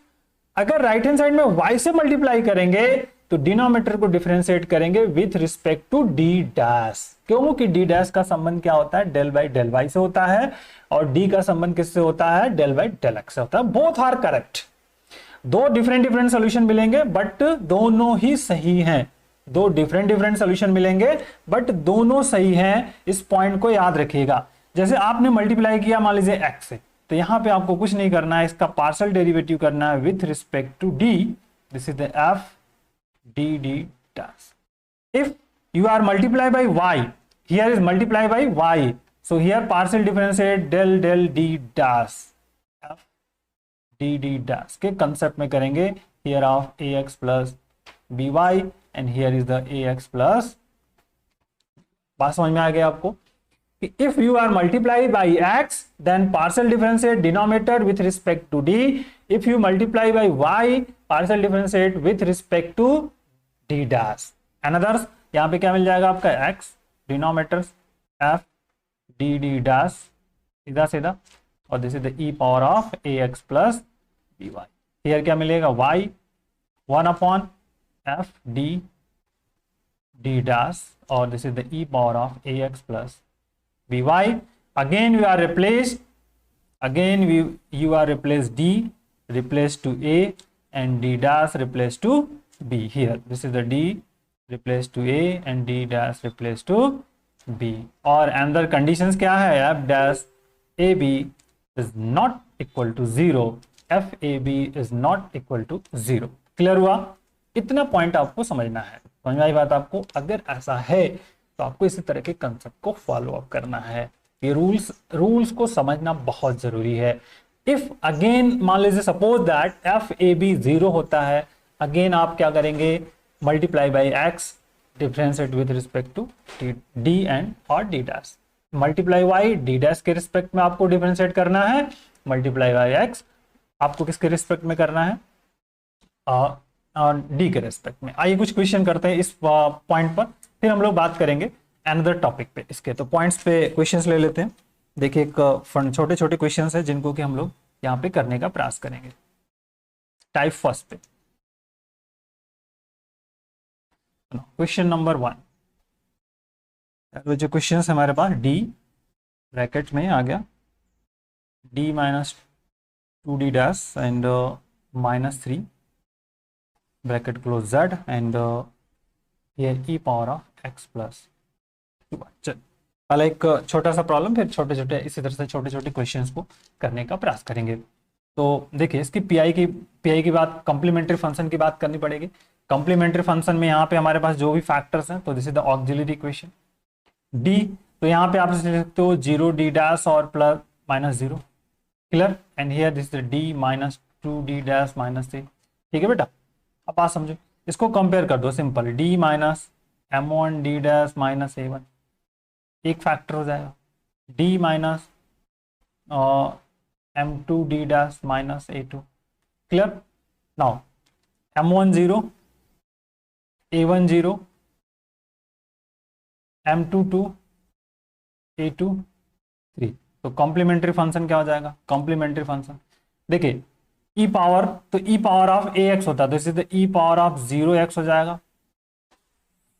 अगर राइट हैंड साइड में y से मल्टीप्लाई करेंगे तो डिनोमिनेटर को डिफरेंशिएट करेंगे with respect to D dash. क्यों कि डी डैश का संबंध क्या होता है, डेल बाई डेल वाई से होता है, और डी का संबंध किससे होता है, डेल बाई डेल एक्स से होता है। Both are correct. दो डिफरेंट सोल्यूशन मिलेंगे बट दोनों ही सही हैं। दो डिफरेंट सोल्यूशन मिलेंगे बट दोनों सही हैं, इस पॉइंट को याद रखिएगा। जैसे आपने मल्टीप्लाई किया मान लीजिए x से, तो यहां पे आपको कुछ नहीं करना है, इसका पार्शियल डेरिवेटिव करना है with respect to d। This is the f D D dash. If you are multiply by y, here is multiply by y, so here partial differentiate del del d dash, f D D dash के concept में करेंगे। Here of ax plus by and here is the ax plus। बात समझ में आ गया आपको कि if you are multiply by x then partial differentiate denominator with respect to d, if you multiply by y partial differentiate with respect to d dash। another यहां पे क्या मिल जाएगा आपका x denominator f d d dash सीधा सीधा, और this is the e power of ax plus by। Here क्या मिलेगा y 1 upon f d d dash, or this is the e power of ax plus by. Again you are replaced, again you are replaced d replaced to a and d dash replaced to b. Here this is the d replaced to a and d dash replaced to b. और अंदर conditions क्या है, f dash ab is not equal to 0, f ab is not equal to 0. Clear हुआ? इतना point आपको समझना है, समझ में आई बात आपको? अगर ऐसा है तो आपको इसी तरह के कंसेप्ट को फॉलो अप करना है। ये रूल्स को समझना बहुत जरूरी है। इफ अगेन मान लीजिए suppose that F a b 0 होता है, अगेन आप क्या करेंगे, multiply by x, differentiate with respect to D and और D dash, multiply y D dash के रिस्पेक्ट में आपको डिफरेंशिएट करना है, मल्टीप्लाई बाई एक्स आपको किसके रिस्पेक्ट में करना है, डी के रेस्पेक्ट में। आइए कुछ क्वेश्चन करते हैं इस पॉइंट पर, फिर हम लोग बात करेंगे अनदर टॉपिक पे इसके। तो पॉइंट्स पे क्वेश्चंस ले लेते हैं। देखिए एक छोटे छोटे क्वेश्चंस है जिनको कि हम लोग यहाँ पे करने का प्रयास करेंगे। टाइप फर्स्ट पे क्वेश्चन नंबर 1, जो क्वेश्चन है हमारे पास डी ब्रैकेट में आ गया, D minus 2d dash and -3 bracket close z and here e power of x plus 2। चल एक छोटा सा प्रॉब्लम, फिर छोटे छोटे इसी तरह से छोटे छोटे क्वेश्चंस को करने का प्रयास करेंगे। तो देखिए इसकी पीआई की बात, कॉम्प्लीमेंट्री फंक्शन की बात करनी पड़ेगी। कॉम्प्लीमेंट्री फंक्शन में यहाँ पे हमारे पास जो भी फैक्टर्स हैं, तो this is the auxiliary equation D. तो यहाँ पे आप लिख सकते हो 0 d डैश और plus -0, clear, and here this is D minus 2d dash -3। ठीक है बेटा, अब बात समझो, इसको कंपेयर कर दो simple, D minus m1 d dash minus a1, एक फैक्टर हो जाएगा, D minus m2 d dash minus a2, clear. Now m1 0, a1 0, m2 2, a2 3। तो कॉम्प्लीमेंट्री फंक्शन क्या हो जाएगा, कॉम्प्लीमेंट्री फंक्शन देखिए ई पावर, तो ई पावर ऑफ ए एक्स होता है, तो इसे ई पावर ऑफ 0x हो जाएगा,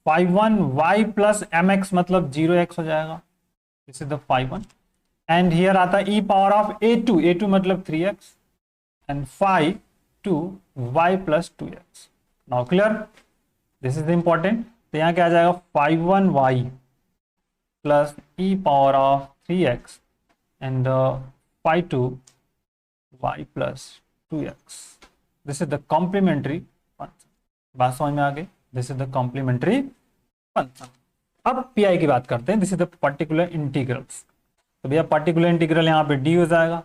5(1)y प्लस एम एक्स मतलब 0x हो जाएगा, this is the 5(1), and here आता है ई पावर ऑफ a2 मतलब 3x and 5(2)y plus 2x। Now clear, this is the important. तो यहाँ क्या आ जाएगा, 5(1)y plus E power of 3x and 5(2)y plus 2x। This is the complementary function. बात समझ में आ गई, this is the complementary function. अब पीआई की बात करते हैं, this is the particular integrals. तो भैया पर्टिकुलर इंटीग्रल यहाँ पे डी हो जाएगा,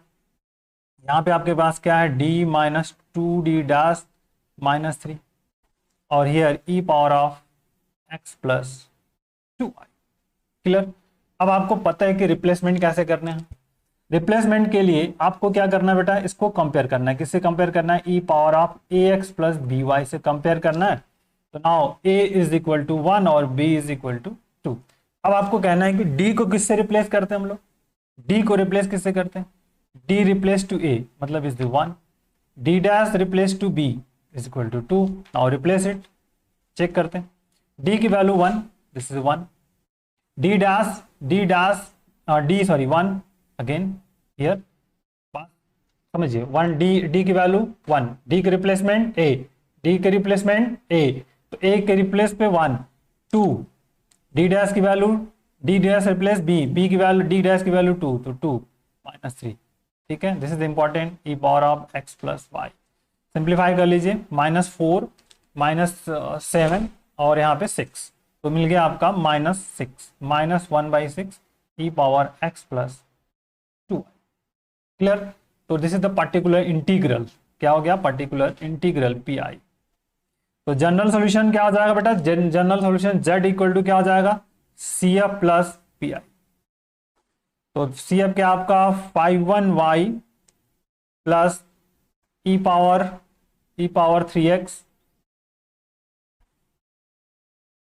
यहाँ पे आपके पास क्या है, डी माइनस 2d डैश -3 और here E power of x plus 2y, clear. अब आपको पता है कि रिप्लेसमेंट कैसे करने हैं। रिप्लेसमेंट के लिए आपको क्या करना है बेटा, इसको कंपेयर करना है, किससे कंपेयर करना है, ई power of ax plus by से कंपेयर करना है। तो now a is equal to 1 और b इज इक्वल टू 2। अब आपको कहना है कि d को किससे रिप्लेस करते हैं हम लोग, d को रिप्लेस किससे करते हैं, d रिप्लेस टू a मतलब is the 1, d dash replace to b is equal to 2। Now replace it, check करते हैं, d की value 1, this is 1, d dash 1 again here, समझिए 1, d की वैल्यू 1, d के रिप्लेसमेंट a, d के replacement a, तो a के replace पे 1, 2, d डैश की value, d dash replace b की वैल्यू, d डैश की वैल्यू 2, तो 2 -3। ठीक है, this is important, E power of x plus Y. Simplify कर लीजिए, -4 -7 और यहाँ पे 6, तो मिल गया आपका -6 -1/6 E power x plus 2। Clear, तो this is the particular integral, क्या हो गया, पर्टिकुलर इंटीग्रल पीआई। तो जनरल सॉल्यूशन क्या हो जाएगा बेटा, general solution z equal to क्या हो जाएगा, CF प्लस पीआई। तो CF क्या आपका 5(1)y plus E power 3x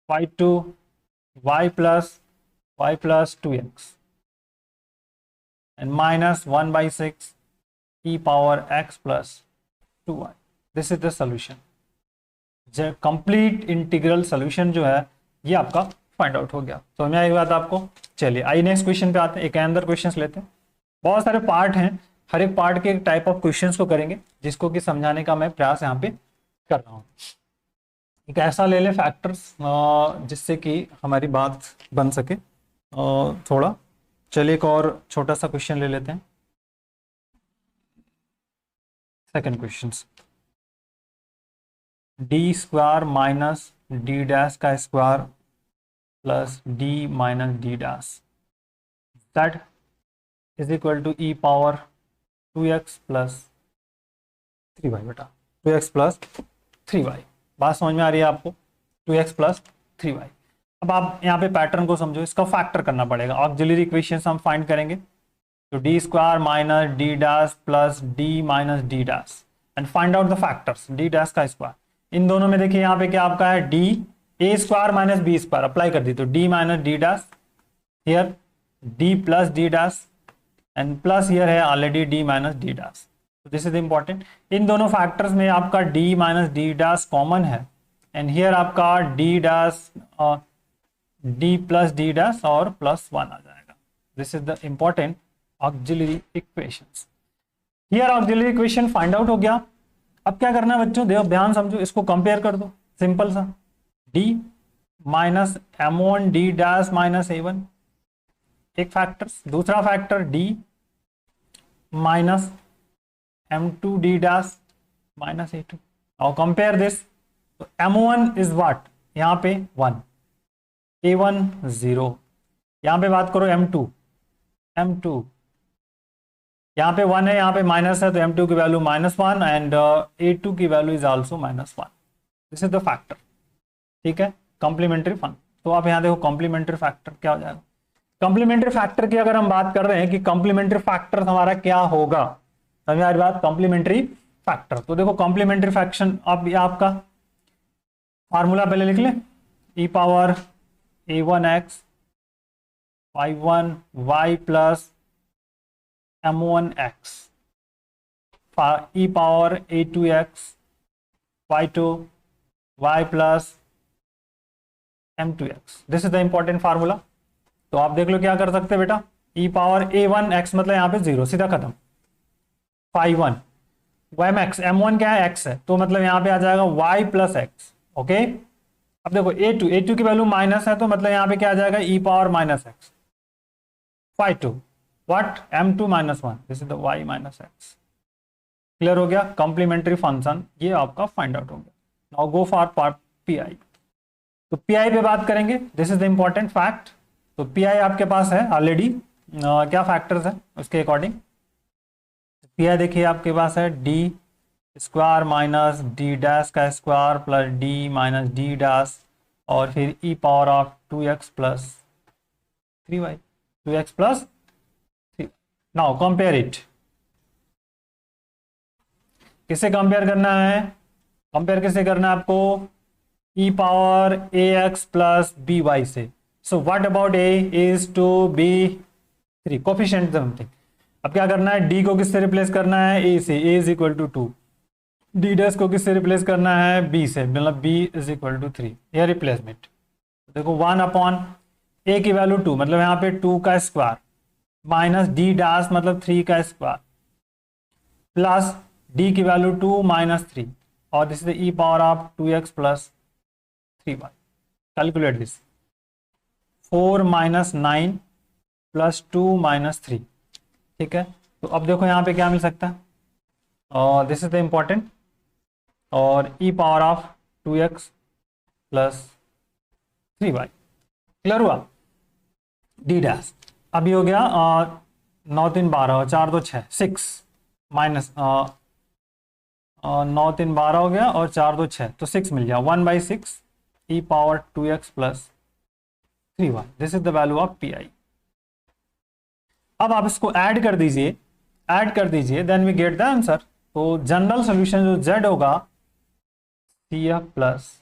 5(2)y plus 2x and -1/6 e power x plus 2y. This is the solution. Complete integral solution जो है ये आपका फाइंड आउट हो गया। तो मैं एक बात आपको, चलिए आइए नेक्स्ट क्वेश्चन पे आते हैं। एक अंदर क्वेश्चंस लेते हैं, बहुत सारे पार्ट हैं, हर एक पार्ट के एक टाइप ऑफ क्वेश्चंस को करेंगे जिसको कि समझाने का मैं प्रयास यहाँ पे कर रहा हूँ। एक ऐसा ले ले फैक्टर्स जिससे कि हमारी बात बन सके थोड़ा। चलिए एक और छोटा सा क्वेश्चन ले लेते हैं। Second question, D square minus D dash का square plus D minus D dash that is equal to E power 2x plus 3y बेटा, 2x प्लस 3y। बात समझ में आ रही है आपको? 2x plus 3y। अब आप यहाँ पे पैटर्न को समझो, इसका फैक्टर करना पड़ेगा। ऑक्सिलरी इक्वेशंस हम फाइंड करेंगे, तो D square minus D dash plus D minus D dash and find out the factors D dash का स्क्वायर। इन दोनों में देखिए यहाँ पे क्या आपका है, D a square minus B square apply कर दी, तो D minus D dash, here D plus D dash and plus here है already D minus D dash. तो दिस इज इंपॉर्टेंट। इन दोनों फैक्टर्स में आपका D minus D dash common है एंड हियर आपका D dash D plus D dash और plus 1 आ जाएगा। This is the important auxiliary equations. Here auxiliary equation find out हो गया। अब क्या करना है बच्चों, देखो ध्यान समझो, इसको कंपेयर कर दो, सिंपल सा, D minus m1 D dash minus a1 एक फैक्टर, दूसरा factor D minus m2 D dash minus a2। और कंपेयर दिस, तो m1 इज व्हाट, यहाँ पे 1, a1 0, यहाँ पे बात करो m2 यहाँ पे 1 है, यहाँ पे माइनस है, तो m2 की वैल्यू -1 एंड a2 की value is also -1। This is the factor, ठीक है, कॉम्प्लीमेंट्री फंक्शन। तो आप यहाँ देखो कॉम्प्लीमेंट्री फैक्टर क्या हो जाएगा। कॉम्प्लीमेंट्री फैक्टर की अगर हम बात कर रहे हैं कि कॉम्प्लीमेंट्री फैक्टर हमारा क्या होगा, समझ में आ रही बात, कॉम्प्लीमेंट्री फैक्टर। तो देखो कॉम्प्लीमेंट्री फैक्शन, अब ये आपका फार्मूला पहले लिख ले, E power a1x y1y plus m1x E power a2x y2 y plus m2x। This is the important formula. तो आप देख लो क्या कर सकते हैं बेटा, ई पावर a1x मतलब यहाँ पे 0, सीधा खत्म, फाई 1 mx, m1 क्या है, x है, तो मतलब यहाँ पे आ जाएगा y प्लस एक्स। ओके, अब देखो a2 की वैल्यू माइनस है, तो मतलब यहाँ पे क्या आ जाएगा, E power minus X, phi 2 what, m2 minus 1, this is the y minus X. Clear हो गया, कॉम्प्लीमेंट्री फंक्शन ये आपका फाइंड आउट हो गया। Now go for part pi. तो पीआई पे बात करेंगे, this is the important fact. तो पीआई आपके पास है ऑलरेडी, क्या फैक्टर्स है उसके अकॉर्डिंग। पीआई देखिए आपके पास है D square minus D dash का square plus D minus D dash और फिर ई power of 2x plus 3y, 2x plus 3। Now compare it, किससे कंपेयर करना है, कंपेयर किससे करना है आपको, E power ax plus by से। So what about a is two b3 coefficient something. अब क्या करना है, d को किससे रिप्लेस करना है, a से, a is equal to 2, d dash को किससे रिप्लेस करना है, b से, मतलब b इज इक्वल टू 3, यह रिप्लेसमेंट। देखो 1 अपॉन a की वैल्यू 2 मतलब यहाँ पे 2 का स्क्वायर माइनस d डैश मतलब 3 का स्क्वायर प्लस d की वैल्यू 2 माइनस 3 और this is E power of 2x plus 3y। Calculate this, 4 minus 9 plus 2 minus 3, ठीक है। तो अब देखो यहाँ पे क्या मिल सकता है, और दिस इज द इंपॉर्टेंट, और ई power of 2x plus 3y। Clear हुआ, डी डैश अभी हो गया 9 3 12 और 4 2 6 6 माइनस 9 3 12 हो गया और 4 2 6, तो 6 मिल गया, 1/6 E power 2x plus 3y। This is the value of P I. अब आप इसको ऐड कर दीजिए, then we get the answer. तो जनरल सोल्यूशन जो z होगा CF plus,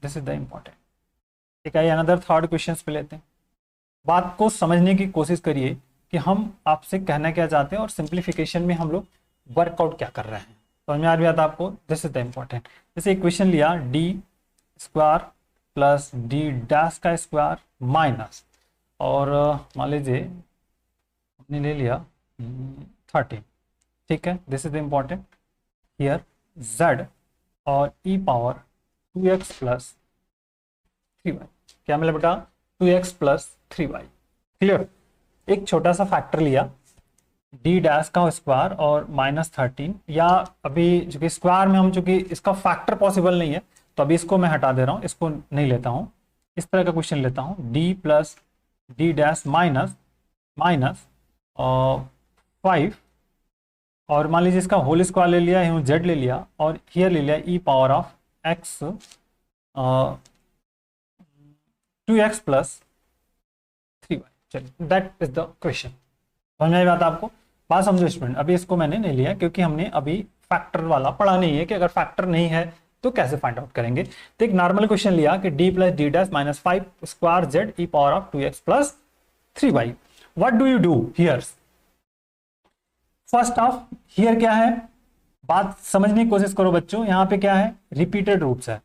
this is the important. ठीक है, अनदर थर्ड क्वेश्चन पे लेते हैं। बात को समझने की कोशिश करिए कि हम आपसे कहना क्या चाहते हैं और सिंप्लीफिकेशन में हम लोग वर्कआउट क्या कर रहे हैं। समझ में आ रही बात आपको? This is the important. जैसे इक्वेशन लिया D square plus D dash का स्क्वायर माइनस, और मान लीजिए हमने ले लिया 13, ठीक है। This is the important here z और e power 2x plus 3y, क्या मिला बेटा? 2x plus 3y। क्लियर? एक छोटा सा फैक्टर लिया डी डैश का स्क्वायर और -13, या अभी चूंकि स्क्वायर में हम चूंकि इसका फैक्टर पॉसिबल नहीं है तो अभी इसको मैं हटा दे रहा हूं, इसको नहीं लेता हूं। इस तरह का क्वेश्चन लेता हूं D plus D dash minus minus 5, और मान लीजिए इसका होल स्क्वायर ले लिया, यूं जेड ले लिया, और हियर ले लिया E power of X 2x plus 3y। चलिए दैट इज द क्वेश्चन। समझ में आई बात आपको? बात समझो स्टूडेंट। अभी इसको मैंने नहीं लिया क्योंकि हमने अभी फैक्टर वाला पढ़ा नहीं है कि अगर फैक्टर नहीं है तो कैसे फाइंड आउट करेंगे। तो एक नॉर्मल क्वेश्चन लिया कि D plus D dash minus 5 square Z E power of 2x plus 3y। What do you do here? First of here क्या है, बात समझने की कोशिश करो बच्चों। यहाँ पे क्या है? रिपीटेड रूट्स है।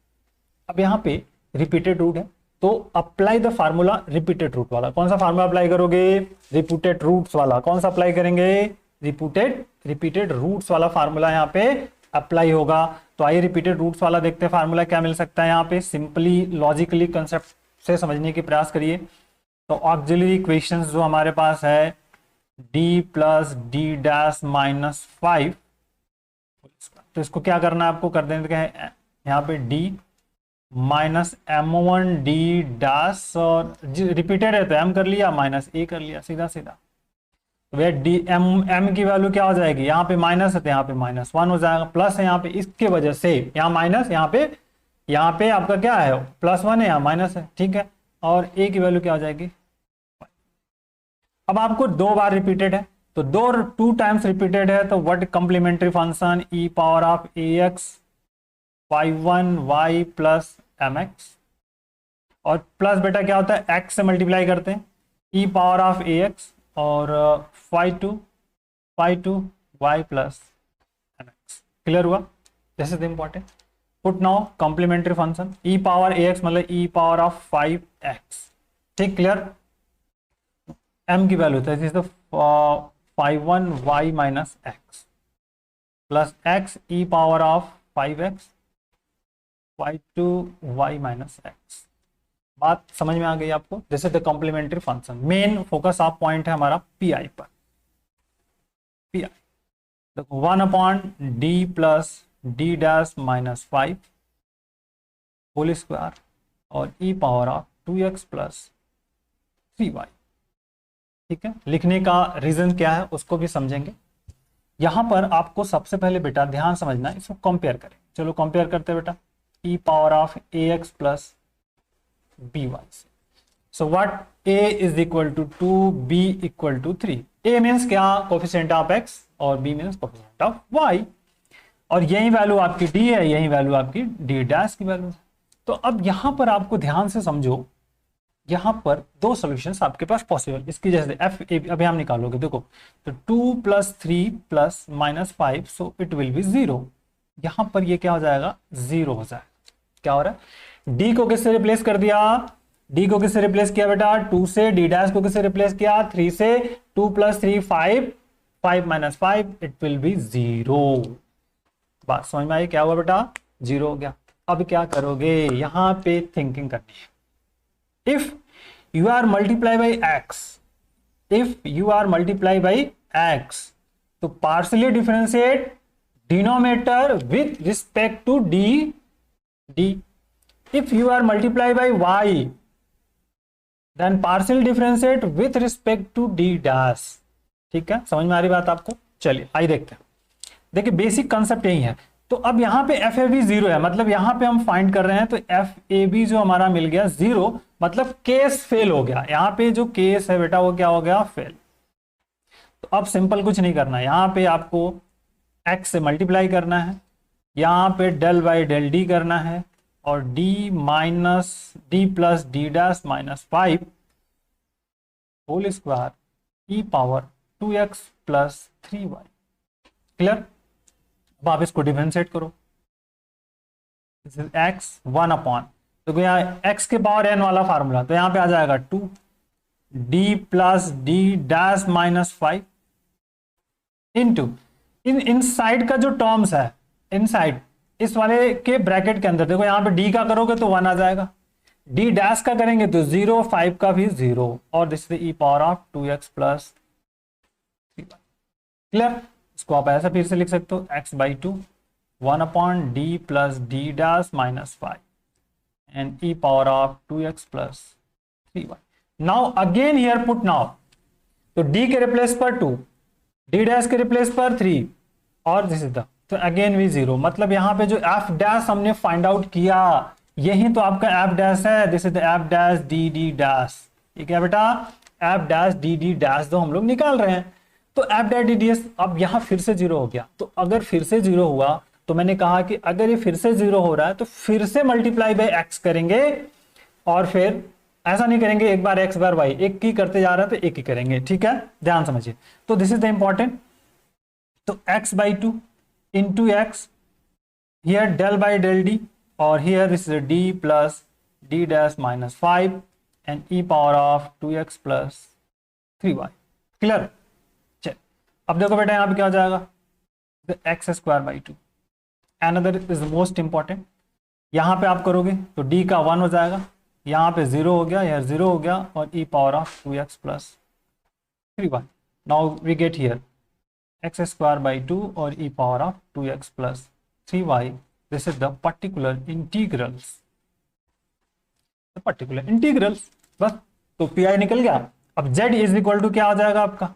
अब यहाँ पे रिपीटेड रूट है तो apply the formula repeated root वाला। कौन सा फार्मूला अप्लाई करोगे? रिपीटेड रूट्स वाला। कौन सा अप्लाई करेंगे? रिपीटेड रूट्स वाला फार्मूला यहाँ पे अप्लाई होगा। तो आइए रिपीटेड रूट्स वाला देखते हैं फार्मूला क्या मिल सकता है यहाँ पे। सिंपली लॉजिकली कंसेप्ट से समझने की प्रयास करिए। तो ऑक्सिलरी इक्वेशंस जो हमारे पास है D plus D dash minus 5, तो इसको क्या करना है आपको? कर देंगे क्या है यहाँ पे D minus m1 D dash, और रिपीटेड है तो m कर लिया माइनस a कर लिया, सीधा सीधा। तो भैया डी m की वैल्यू क्या हो जाएगी? यहाँ पे माइनस है तो यहाँ पे -1 हो जाएगा, प्लस है यहाँ पे, इसके वजह से यहाँ माइनस, यहाँ पे आपका क्या है? +1 है, यहाँ माइनस है, ठीक है। और a की वैल्यू क्या हो जाएगी? अब आपको 2 बार रिपीटेड है तो 2 टाइम्स रिपीटेड है तो what complementary function e power of ax 5(1)y plus mx, और प्लस बेटा क्या होता है? x से मल्टीप्लाई करते हैं e पावर ऑफ ax और 5(2)y प्लस mx। क्लियर हुआ? This is important. Put now complementary function e power ax मतलब e पावर ऑफ 5x, ठीक। क्लियर? m की वैल्यू है 5(1)y minus x plus x e power of 5x 5(2)y minus x। बात समझ में आ गई आपको? This is the complementary function. Main focus of point है हमारा पीआई पर। पीआई देखो 1/d plus D dash minus 5 whole square और e power of 2x plus 3y, ठीक है। लिखने का रीजन क्या है उसको भी समझेंगे। यहां पर आपको सबसे पहले बेटा ध्यान समझना है, इसको कंपेयर करें। चलो कंपेयर करते हैं बेटा e power of ax plus by से। So what a is equal to 2, b equal to 3। a means क्या? कोफिशिएंट ऑफ x, और b means coefficient of y, और यही वैल्यू आपकी d है, यही वैल्यू आपकी d डैश की वैल्यू है। तो अब यहां पर आपको ध्यान से समझो, यहां पर 2 सॉल्यूशंस आपके पास पॉसिबल। इसकी जैसे f अभी हम निकालोगे देखो, तो 2 plus 3 plus -5 so it will be 0। यहां पर ये क्या हो जाएगा? 0 हो जाएगा। क्या हो रहा है? d को किससे रिप्लेस कर दिया? d को किससे रिप्लेस किया बेटा? 2 से। d डैश को किससे रिप्लेस किया? 3 से। 2 plus 3 5, 5 minus 5 it will be 0। बात समझ में आई? क्या हुआ बेटा? 0 हो गया। अब क्या करोगे? यहां पे थिंकिंग करनी है। If you are multiply by x, तो partially differentiate denominator with respect to d. If you are multiply by y, then partially differentiate with respect to d dash, ठीक है। समझ में आ रही बात आपको? चलिए आइए देखते हैं। देखिए बेसिक कंसेप्ट यही है। तो अब यहाँ पे एफ ए बी 0 है, मतलब यहाँ पे हम फाइंड कर रहे हैं तो एफ ए बी जो हमारा मिल गया 0, मतलब केस फेल हो गया। यहाँ पे जो केस है बेटा वो क्या हो गया? फेल। तो अब सिंपल कुछ नहीं करना है, यहाँ पे आपको x से मल्टीप्लाई करना है, यहाँ पे डेल बाई डेल डी करना है, और d minus D plus D dash minus 5 whole square e power 2x plus 3y। Clear? अब आप इसको डिफरेंशिएट करो, दिस इज एक्स 1 अपॉन, तो यहाँ एक्स के पावर एन वाला फार्मूला, तो यहाँ पे आ जाएगा 2 D plus D dash minus 5 into inside का जो टर्म्स है, इन साइड इस वाले के ब्रैकेट के अंदर देखो, यहाँ पे डी का करोगे तो 1 आ जाएगा, डी डैश का करेंगे तो 0, 5 का भी 0, और this is E power of 2x plus 3y। Clear? इसको आप ऐसा फिर से लिख सकते हो, x by 2 1 upon D plus D dash minus 5 and E power of 2x plus 3y। Now again here put now, तो d के रिप्लेस पर 2, d डैश के रिप्लेस पर 3, और दिस इज द, तो अगेन भी 0, मतलब यहाँ पे जो f डैश हमने फाइंड आउट किया, यही तो आपका f डैश है, this is the f dash D D dash. ये क्या बेटा? f dash D D dash जो हम लोग निकाल रहे हैं, तो f dash D D S अब यहाँ फिर से 0 हो गया। तो अगर फिर से 0 हुआ तो मैंने कहा कि अगर ये फिर से 0 हो रहा है तो फिर से मल्टीप्लाई बाय x करेंगे, और फिर ऐसा नहीं करेंगे एक बार x बार y, एक ही करते जा रहा है तो एक ही करेंगे। ठीक है, ध्यान समझिए। तो दिस इज द इंपॉर्टेंट, तो x by 2 into X, here del by del D, और here this is D plus D dash minus 5 and E power of 2x plus 3y। Clear? चल अब देखो बेटा यहाँ पे क्या हो जाएगा, X square by 2, another is most important, यहाँ पे आप करोगे तो d का 1 हो जाएगा, यहाँ पे 0 हो गया, यहाँ 0 हो गया, और e power of 2x plus 3y। Now we get here X square by 2 और e power of 2x plus 3y। This is the particular integrals, particular integrals. बस, तो पी निकल गया। अब z इज इक्वल टू क्या हो जाएगा आपका,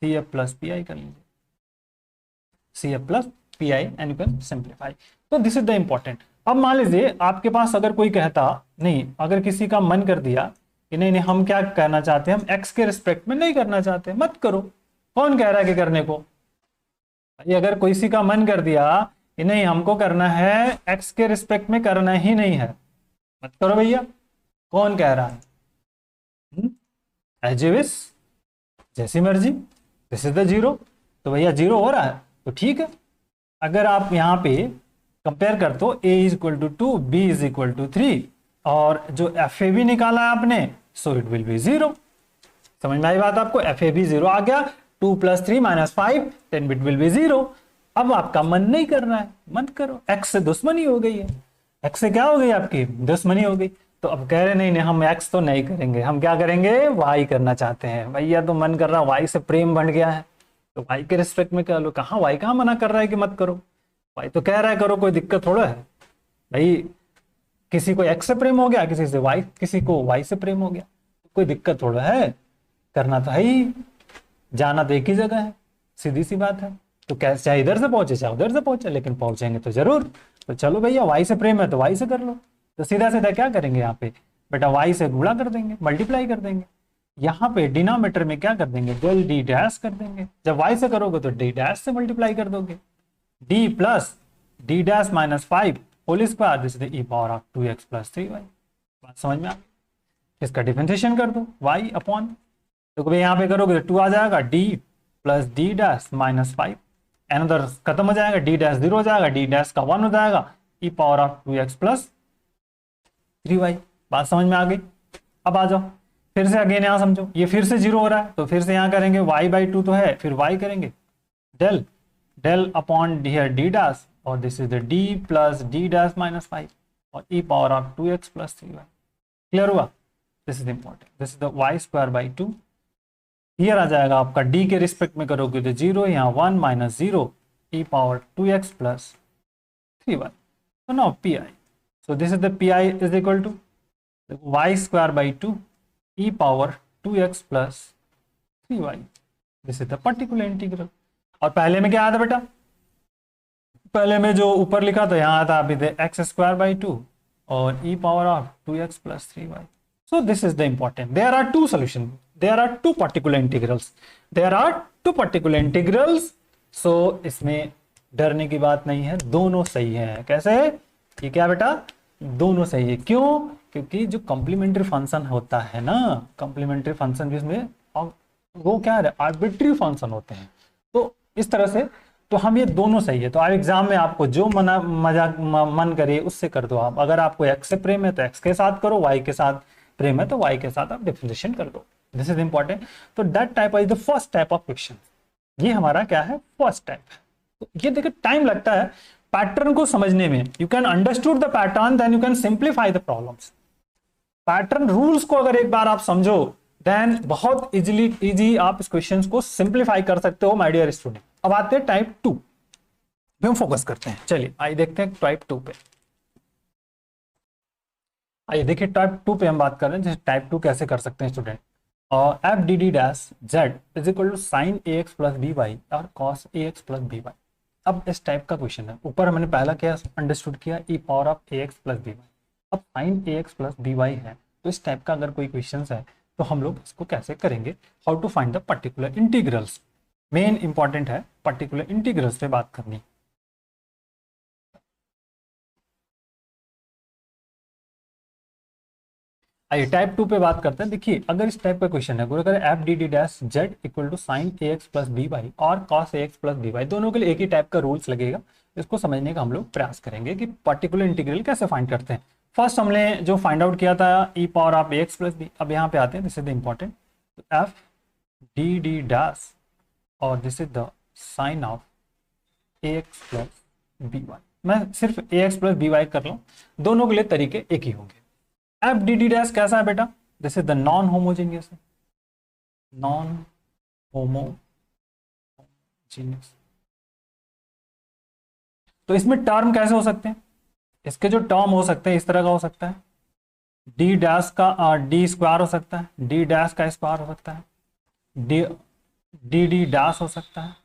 C F plus P I कर लीजिए, C F plus P I and you can simplify. तो दिस इज द इंपॉर्टेंट। अब मान लीजिए आपके पास अगर कोई कहता नहीं, अगर किसी का मन कर दिया कि नहीं नहीं हम क्या करना चाहते हैं, हम x के रिस्पेक्ट में नहीं करना चाहते, मत करो। कौन कह रहा है कि करने को? ये अगर किसी का मन कर दिया कि नहीं हमको करना है x के रिस्पेक्ट में, करना ही नहीं है, मत करो भैया। कौन कह रहा है? एज यू विश, जैसी मर्जी, दिस इज द 0। तो भैया 0 हो रहा है तो ठीक है। अगर आप यहाँ पे कंपेयर कर दो, a is equal to 2, b is equal to 3, और जो एफ ए बी निकाला है आपने, सो इट विल बी 0। समझ में आई बात आपको? एफ ए बी 0 आ गया, 2 plus 3 minus 5, then it will be 0। अब आपका मन नहीं करना है, मत करो, x से दुश्मनी हो गई है, x से क्या हो गई आपकी दुश्मनी हो गई। तो अब कह रहे नहीं नहीं हम x तो नहीं करेंगे, हम क्या करेंगे, y करना चाहते हैं। भैया तो मन कर रहा y से प्रेम बन गया है, तो y के रिस्पेक्ट में कर लो। कहाँ y कहाँ मना कर रहा है कि मत करो, y तो कह रहा है करो, कोई दिक्कत थोड़ा है भाई। किसी को x से प्रेम हो गया, किसी से y, किसी को y से प्रेम हो गया, कोई दिक्कत थोड़ा है, करना तो है ही, जाना तो एक ही जगह है, सीधी सी बात है। तो कैसे, चाहे इधर से पहुंचे चाहे उधर से पहुंचे, लेकिन पहुंचेंगे तो जरूर। तो चलो भैया y से प्रेम है तो y से कर लो। तो सीधा सीधा क्या करेंगे यहाँ पे बेटा, y से गुणा कर देंगे, मल्टीप्लाई कर देंगे। यहाँ पे डिनोमिनेटर में क्या कर देंगे, डेल डी डैश कर देंगे। जब y से करोगे तो डी डैश से मल्टीप्लाई कर दोगे, d plus D dash minus 5 whole square, this is E power of 2x plus 3y। बात समझ में आ गई? इसका डिफरेंशिएशन कर दो, y अपॉन, तो भाई यहाँ पे करोगे तो 2 आ जाएगा, d plus D dash minus 5, another खत्म हो जाएगा, डी डैश 0 हो जाएगा, डी डैश का 1 हो जाएगा, E power of 2x plus 3y। बात समझ में आ गई? अब आ जाओ फिर से अगेन यहाँ समझो, ये फिर से 0 हो रहा है तो फिर से यहाँ करेंगे, y बाई 2 तो है, फिर y करेंगे del del upon D dash, और this is the d plus D dash minus 5 और ई power of 2x plus 3y। Clear हुआ? This is important, this is the y square by 2। Here आ जाएगा आपका d के respect में करोगे तो 0, यहाँ 1 माइनस 0, ई पावर 2x प्लस 3y। तो now P I, so this is the pi is equal to y square by 2 e power 2x plus 3y. This is the particular integral. और पहले में क्या आया था बेटा, पहले में जो ऊपर लिखा था यहाँ था अभी x square by 2 और e power of 2x plus 3y. So this is the important. There are two solutions. There are two particular integrals. There are two particular integrals. So इसमें डरने की बात नहीं है, दोनों सही है। कैसे? ये क्या बेटा, दोनों सही है। क्यों? क्योंकि जो कॉम्प्लीमेंट्री फंक्शन होता है ना, कॉम्प्लीमेंट्री फंक्शन जिसमें वो क्या है, आर्बिट्री फंक्शन होते हैं। तो इस तरह से तो हम ये दोनों सही है। तो आप एग्जाम में आपको जो मन करे उससे कर दो आप। अगर आपको x से प्रेम है तो x के साथ करो, y के साथ प्रेम है तो y के साथ आप डिफरेंशिएशन कर दो। This is important. तो that type is the first type of question. ये हमारा क्या है, फर्स्ट टाइप है। तो ये देखिए टाइम लगता है पैटर्न को समझने में। You can understood the pattern then you can simplify the problems. Pattern rules को अगर एक बार आप समझो देन बहुत इजी आप इस क्वेश्चन को सिंप्लीफाई कर सकते हो माय डियर स्टूडेंट। अब आते हैं टाइप 2 पे, हम फोकस करते हैं। चलिए आइए देखते हैं टाइप 2 पे। आइए देखिए टाइप 2 पे हम बात कर रहे हैं। जैसे टाइप 2 कैसे कर सकते हैं स्टूडेंट। और F D D dash Z is equal to sine A x plus B Y और cos A x plus B Y. अब इस टाइप का क्वेश्चन है। ऊपर मैंने पहला क्या अंडरस्टूड किया, E power of A x plus B Y. अब sine A x plus B Y है, तो इस टाइप का अगर कोई क्वेश्चन है तो हम लोग इसको कैसे करेंगे, how to find the particular integrals. Main important है पर्टिकुलर इंटीग्रल्स पे बात करनी। आइए टाइप 2 पे बात करते हैं। देखिए अगर इस टाइप का क्वेश्चन है, अगर F D D dash Z equal to sine A x plus B Y और cos A x plus B Y, दोनों के लिए एक ही टाइप का रूल्स लगेगा। इसको समझने का हम लोग प्रयास करेंगे कि पर्टिकुलर इंटीग्रल कैसे फाइंड करते हैं। फर्स्ट हमने जो फाइंड आउट किया था E power of A x plus B. अब यहाँ पे आते हैं, this is the important. F D D dash और this is the sine of A x plus B Y. मैं सिर्फ A x plus B Y कर लूँ, दोनों के लिए तरीके एक ही होंगे। एफ डी डी डैश कैसा है बेटा, this is the non homogeneous है, नॉन होमोजीनियस। तो इसमें टर्म कैसे हो सकते हैं, इसके जो टर्म हो सकते हैं इस तरह का हो सकता है, डी डैश का डी स्क्वायर हो सकता है, डी डैश का स्क्वायर हो सकता है, डी डी डी डैश हो सकता है,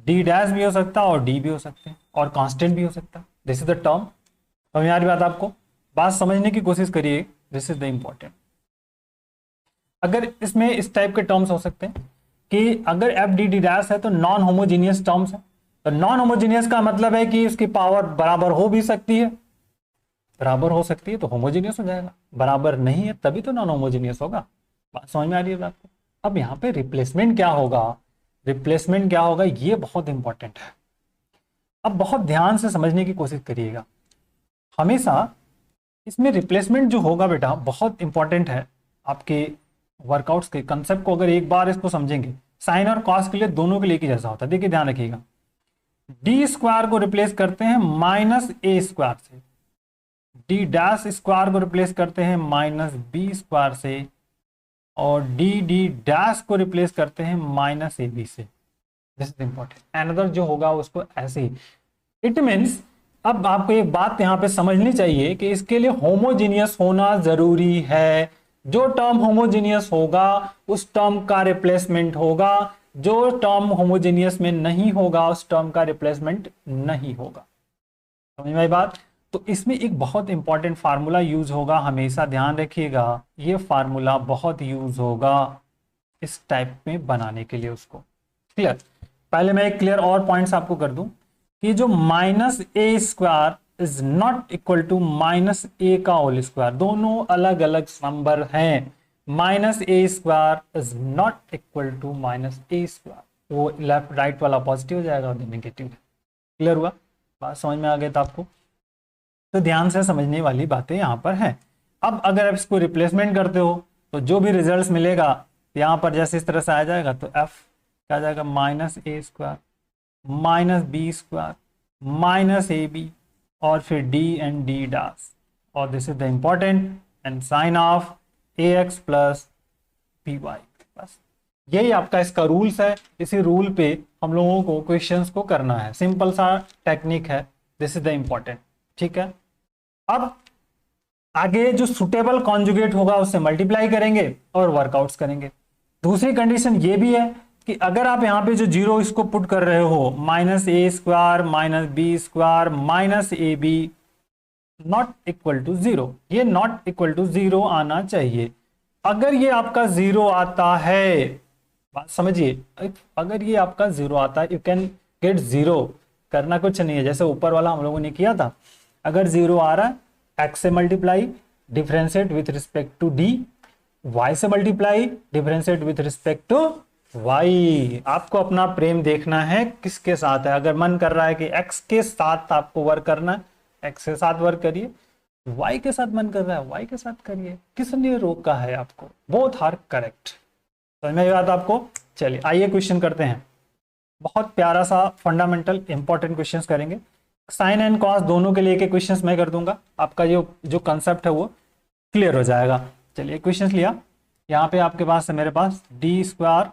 डी डैश भी हो सकता है और डी भी हो सकते हैं और कांस्टेंट भी हो सकता है। This is the term. तो यार बात आपको बात समझने की कोशिश करिए, दिस इज द इंपॉर्टेंट। अगर इसमें इस टाइप के टर्म्स हो सकते हैं कि अगर एफ डी डी डैश है तो नॉन होमोजीनियस टर्म्स है। तो नॉन होमोजीनियस का मतलब है कि उसकी पावर बराबर हो भी सकती है, बराबर हो सकती है तो होमोजीनियस हो जाएगा, बराबर नहीं है तभी तो नॉन होमोजीनियस होगा। बात समझ में आ रही है आपको। अब यहाँ पे रिप्लेसमेंट क्या होगा, रिप्लेसमेंट क्या होगा ये बहुत इंपॉर्टेंट है। अब बहुत ध्यान से समझने की कोशिश करिएगा। हमेशा इसमें रिप्लेसमेंट जो होगा बेटा बहुत इंपॉर्टेंट है। आपके वर्कआउट्स के कंसेप्ट को अगर एक बार इसको समझेंगे, साइन और कॉस के लिए दोनों के लिए ही जैसा होता है। देखिए ध्यान रखिएगा, डी स्क्वायर को रिप्लेस करते हैं माइनस ए स्क्वायर से, डी डैश स्क्वायर को रिप्लेस करते हैं माइनस बी स्क्वायर से, और डी डी डैश को रिप्लेस करते हैं माइनस ए बी से। This is important. अनदर जो होगा उसको ऐसे ही। इट मीन्स अब आपको एक बात यहाँ पे समझनी चाहिए कि इसके लिए होमोजीनियस होना जरूरी है। जो टर्म होमोजीनियस होगा उस टर्म का रिप्लेसमेंट होगा, जो टर्म होमोजीनियस में नहीं होगा उस टर्म का रिप्लेसमेंट नहीं होगा। समझ में आई बात। तो इसमें एक बहुत इंपॉर्टेंट फार्मूला यूज होगा, हमेशा ध्यान रखिएगा। ये फार्मूला बहुत यूज होगा इस टाइप में बनाने के लिए उसको। क्लियर। पहले मैं एक क्लियर और पॉइंट्स आपको कर दूं कि जो minus A square is not equal to minus A का होल स्क्वायर, दोनों अलग अलग नंबर हैं। Minus A square is not equal to minus A square, वो लेफ्ट राइट वाला पॉजिटिव हो जाएगा और नेगेटिव है। क्लियर हुआ, बात समझ में आ गई था आपको। तो ध्यान से समझने वाली बातें यहाँ पर हैं। अब अगर आप इसको रिप्लेसमेंट करते हो तो जो भी रिजल्ट मिलेगा यहाँ पर जैसे इस तरह से आ जाएगा, तो एफ क्या आ जाएगा, minus A square minus B square minus A B और फिर डी एंड डी डैश, और this is the important and sine of A x plus B Y. बस यही आपका इसका रूल्स है। इसी रूल पे हम लोगों को क्वेश्चंस को करना है। सिंपल सा टेक्निक है, दिस इज द इंपॉर्टेंट। ठीक है। अब आगे जो सुटेबल कॉन्जुगेट होगा उससे मल्टीप्लाई करेंगे और वर्कआउट्स करेंगे। दूसरी कंडीशन ये भी है कि अगर आप यहाँ पे जो जीरो इसको पुट कर रहे हो, minus A square minus B square minus A B not equal to zero, ये नॉट इक्वल टू जीरो आना चाहिए। अगर ये आपका जीरो आता है, बात समझिए, अगर ये आपका जीरो आता है, यू कैन गेट जीरो। करना कुछ नहीं है, जैसे ऊपर वाला हम लोगों ने किया था। अगर जीरो आ रहा है, एक्स से multiply differentiate with respect to D, Y से multiply differentiate with respect to Y, आपको अपना प्रेम देखना है किसके साथ है। अगर मन कर रहा है कि एक्स के साथ आपको वर्क करना है, एक्स के साथ वर्क करिए। वाई के साथ मन कर रहा है, वाई के साथ करिए। किसने रोका है आपको? Both are correct. समझ में आई बात आपको? चलिए आइए क्वेश्चन करते हैं। बहुत प्यारा सा फंडामेंटल इंपॉर्टेंट क्वेश्चंस करेंगे। साइन एंड कॉस दोनों के लिए के क्वेश्चंस मैं कर दूंगा, आपका जो जो कंसेप्ट है वो क्लियर हो जाएगा। चलिए क्वेश्चंस लिया। यहाँ पे आपके पास है, मेरे पास D square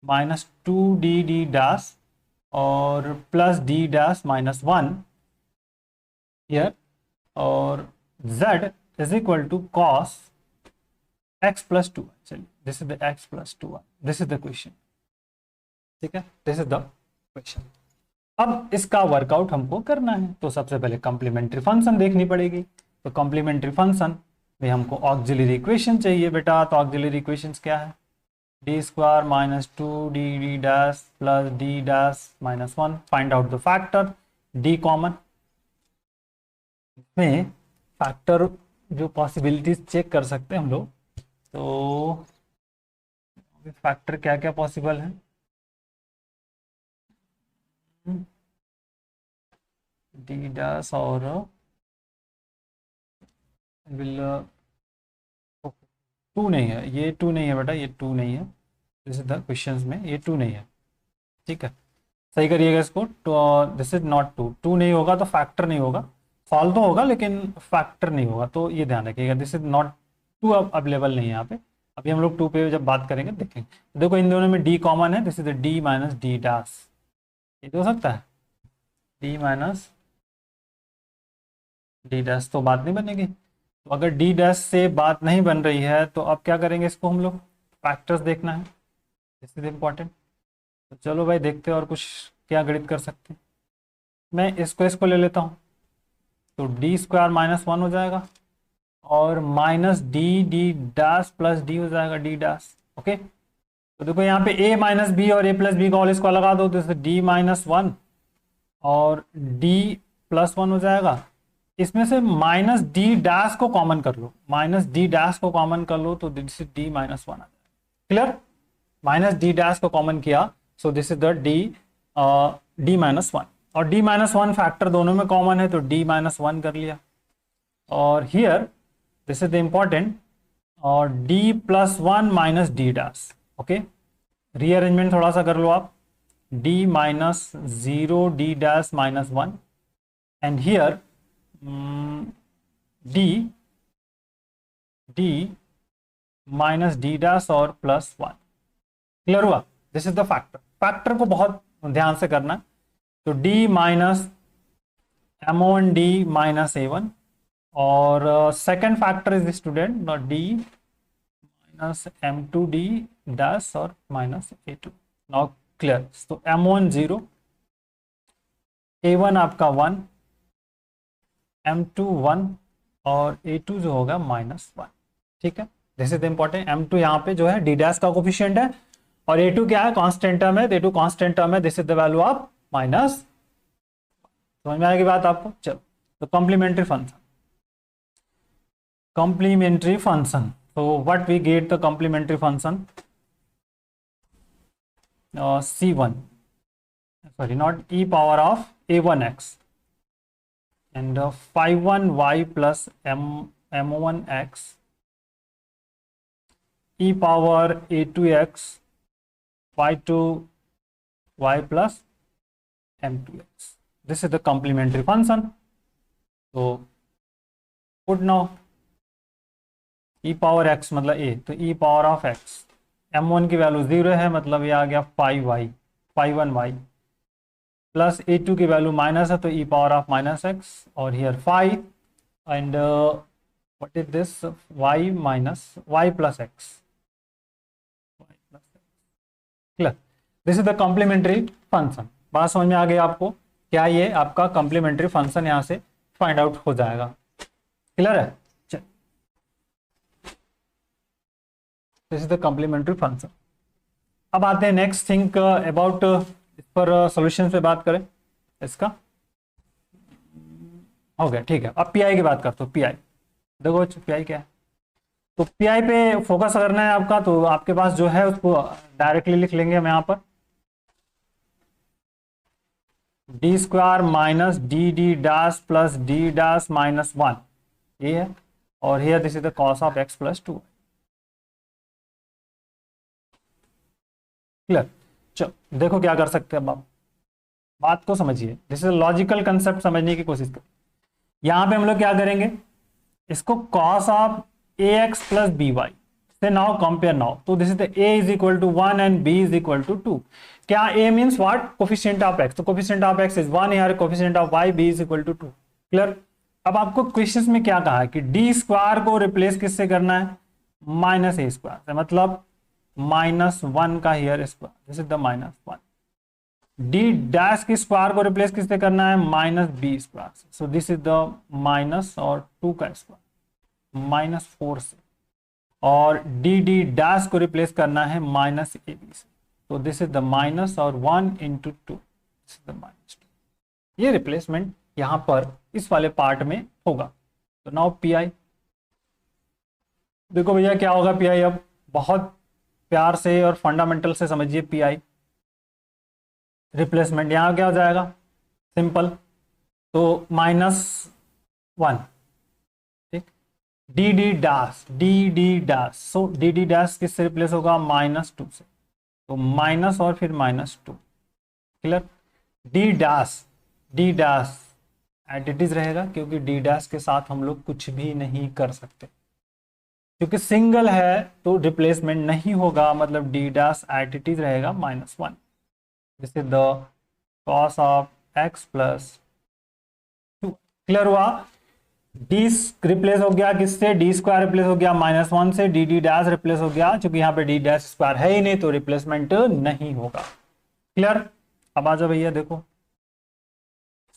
minus 2dd dash और plus d dash minus 1 here, और z is equal to cos x plus 2। चलिए this is the x plus 2, this is the question. ठीक है, दिस इज द क्वेश्चन। अब इसका वर्कआउट हमको करना है, तो सबसे पहले कॉम्प्लीमेंट्री फंक्शन देखनी पड़ेगी। तो कॉम्प्लीमेंट्री फंक्शन में हमको ऑक्सिलरी इक्वेशन चाहिए बेटा। तो ऑक्सिलरी इक्वेशंस क्या है? D square minus 2dd dash plus d dash minus 1। Find out the factor, d common. में फैक्टर जो पॉसिबिलिटीज चेक कर सकते हैं हम लोग, तो फैक्टर क्या क्या पॉसिबल है? डी डैश और विल 2 नहीं है, ये 2 नहीं है बेटा, ये 2 नहीं है। दिस इज द क्वेश्चंस में ये 2 नहीं है। ठीक है, सही करिएगा इसको। तो दिस इज नॉट 2, 2 नहीं होगा तो फैक्टर नहीं होगा। सॉल्व तो होगा लेकिन फैक्टर नहीं होगा, तो ये ध्यान रखिएगा। दिस इज नॉट 2, अब अवेलेबल नहीं है यहाँ पे। अभी हम लोग 2 पे जब बात करेंगे देखेंगे। देखो इन दोनों में d कॉमन है, this is the d minus D dash. ये तो हो सकता है d माइनस डी डैश, तो बात नहीं बनेगी। तो अगर डी डैश से बात नहीं बन रही है तो अब क्या करेंगे, इसको हम लोग फैक्टर्स देखना है, दिस इज इम्पॉर्टेंट। तो चलो भाई देखते हैं और कुछ क्या गणित कर सकते हैं। मैं इसको ले लेता हूँ, तो डी स्क्वायर माइनस 1 हो जाएगा और minus D dash plus D हो जाएगा, डी डैश। ओके, तो देखो यहाँ पे a माइनस बी और a प्लस बी का होल स्क्वायर लगा दो, तो d माइनस 1 और d प्लस 1 हो जाएगा। इसमें से माइनस डी डैश को कॉमन कर लो, माइनस डी डैश को कॉमन कर लो, तो दिस इज d माइनस 1 आ जाएगा। क्लियर? माइनस डी डैश को कॉमन किया, सो this is the d minus 1, और d माइनस 1 फैक्टर दोनों में कॉमन है, तो d माइनस 1 कर लिया। और here this is the important, और d plus 1 minus D dash. Okay, rearrangement थोड़ा सा कर लो आप, d minus 0 D dash minus 1, and here d minus D dash और प्लस 1। क्लियर हुआ? This is the factor. Factor को बहुत ध्यान से करना। तो d minus m1 d minus a1, और second factor is student d minus m2 d dash और माइनस a2। Now clear? तो m1 0, a1 आपका 1, m2 1 और a2 जो होगा माइनस 1। ठीक है, दिस इज इंपॉर्टेंट। m2 यहाँ पे जो है d डैश का कोफिशिएंट है, और a2 क्या है? कांस्टेंट टर्म है, a2 कांस्टेंट टर्म है। This is the value of minus. समझ में आएगी बात आपको? चलो, तो complementary function, complementary function. So what we get the complementary function? C1, sorry, not e power of a1x and phi 1 y plus m1x e power a2x phi 2 y plus m2x. This is the complementary function. So put now e power x मतलब a, तो e power of x, m1 की value 0 है, मतलब ये आ गया phi 1 y plus a2 की value minus है, तो e power of minus x, और here phi and what is this y minus y plus x। Clear? This is the complementary function. बात समझ में आ गई आपको? क्या ये आपका कॉम्प्लीमेंट्री फंक्शन यहाँ से फाइंड आउट हो जाएगा। क्लियर है? This is the complementary function. अब आते हैं नेक्स्ट थिंक अबाउट, इस पर सॉल्यूशन पे बात करें इसका। हो गया, ठीक है। अब पीआई की बात करते हो। पीआई देखो, पीआई क्या है? तो पी आई पे फोकस करना है आपका, तो आपके पास जो है उसको डायरेक्टली लिख लेंगे हम यहाँ पर, D square minus D D dash plus D dash minus 1, ये है। और here this is the cos of X plus 2। Clear? चलो देखो क्या कर सकते हैं अब आप, बात को समझिए, दिस इज लॉजिकल कंसेप्ट समझने की कोशिश करें। यहां पे हम लोग क्या करेंगे, इसको cos of A x plus B Y से नाउ कंपेयर नाउ, तो this is the a is equal to 1 and b is equal to 2। क्या a means what, coefficient of x, तो कोफिशिएंट ऑफ x इज 1, यार coefficient of y b is equal to 2। Clear? अब आपको question में क्या कहा है कि डी स्क्वायर को रिप्लेस किससे करना है, माइनस ए स्क्वायर से, मतलब -1 का here square, this is the -1। D dash की स्क्वायर को रिप्लेस किससे करना है, -b स्क्वायर से, सो दिस इज द माइनस और 2 का स्क्वायर, -4 से। और डी डी डैश को रिप्लेस करना है -ab से, तो दिस इज द माइनस और 1 इंटू 2, दिस इज द -2। ये रिप्लेसमेंट यहां पर इस वाले पार्ट में होगा। तो नाउ पी आई, देखो भैया क्या होगा पी आई, अब बहुत प्यार से और फंडामेंटल से समझिए पी आई रिप्लेसमेंट। यहां क्या हो जाएगा, सिंपल, तो -1, ठीक, D D dash, D D dash, so D D dash किससे रिप्लेस होगा, -2 से, तो माइनस और फिर -2। Clear? D dash, D dash at it is रहेगा, क्योंकि डी डैश के साथ हम लोग कुछ भी नहीं कर सकते, क्योंकि सिंगल है तो रिप्लेसमेंट नहीं होगा, मतलब D dash at it is रहेगा -1। This is the cos of X plus 2। Clear हुआ? डी रिप्लेस हो गया किससे, डी स्क्वायर रिप्लेस हो गया -1 से, डी डी डैश रिप्लेस हो गया, क्योंकि यहाँ पे डी डैश स्क्वायर है ही नहीं तो रिप्लेसमेंट नहीं होगा। क्लियर? अब आ जाओ भैया, देखो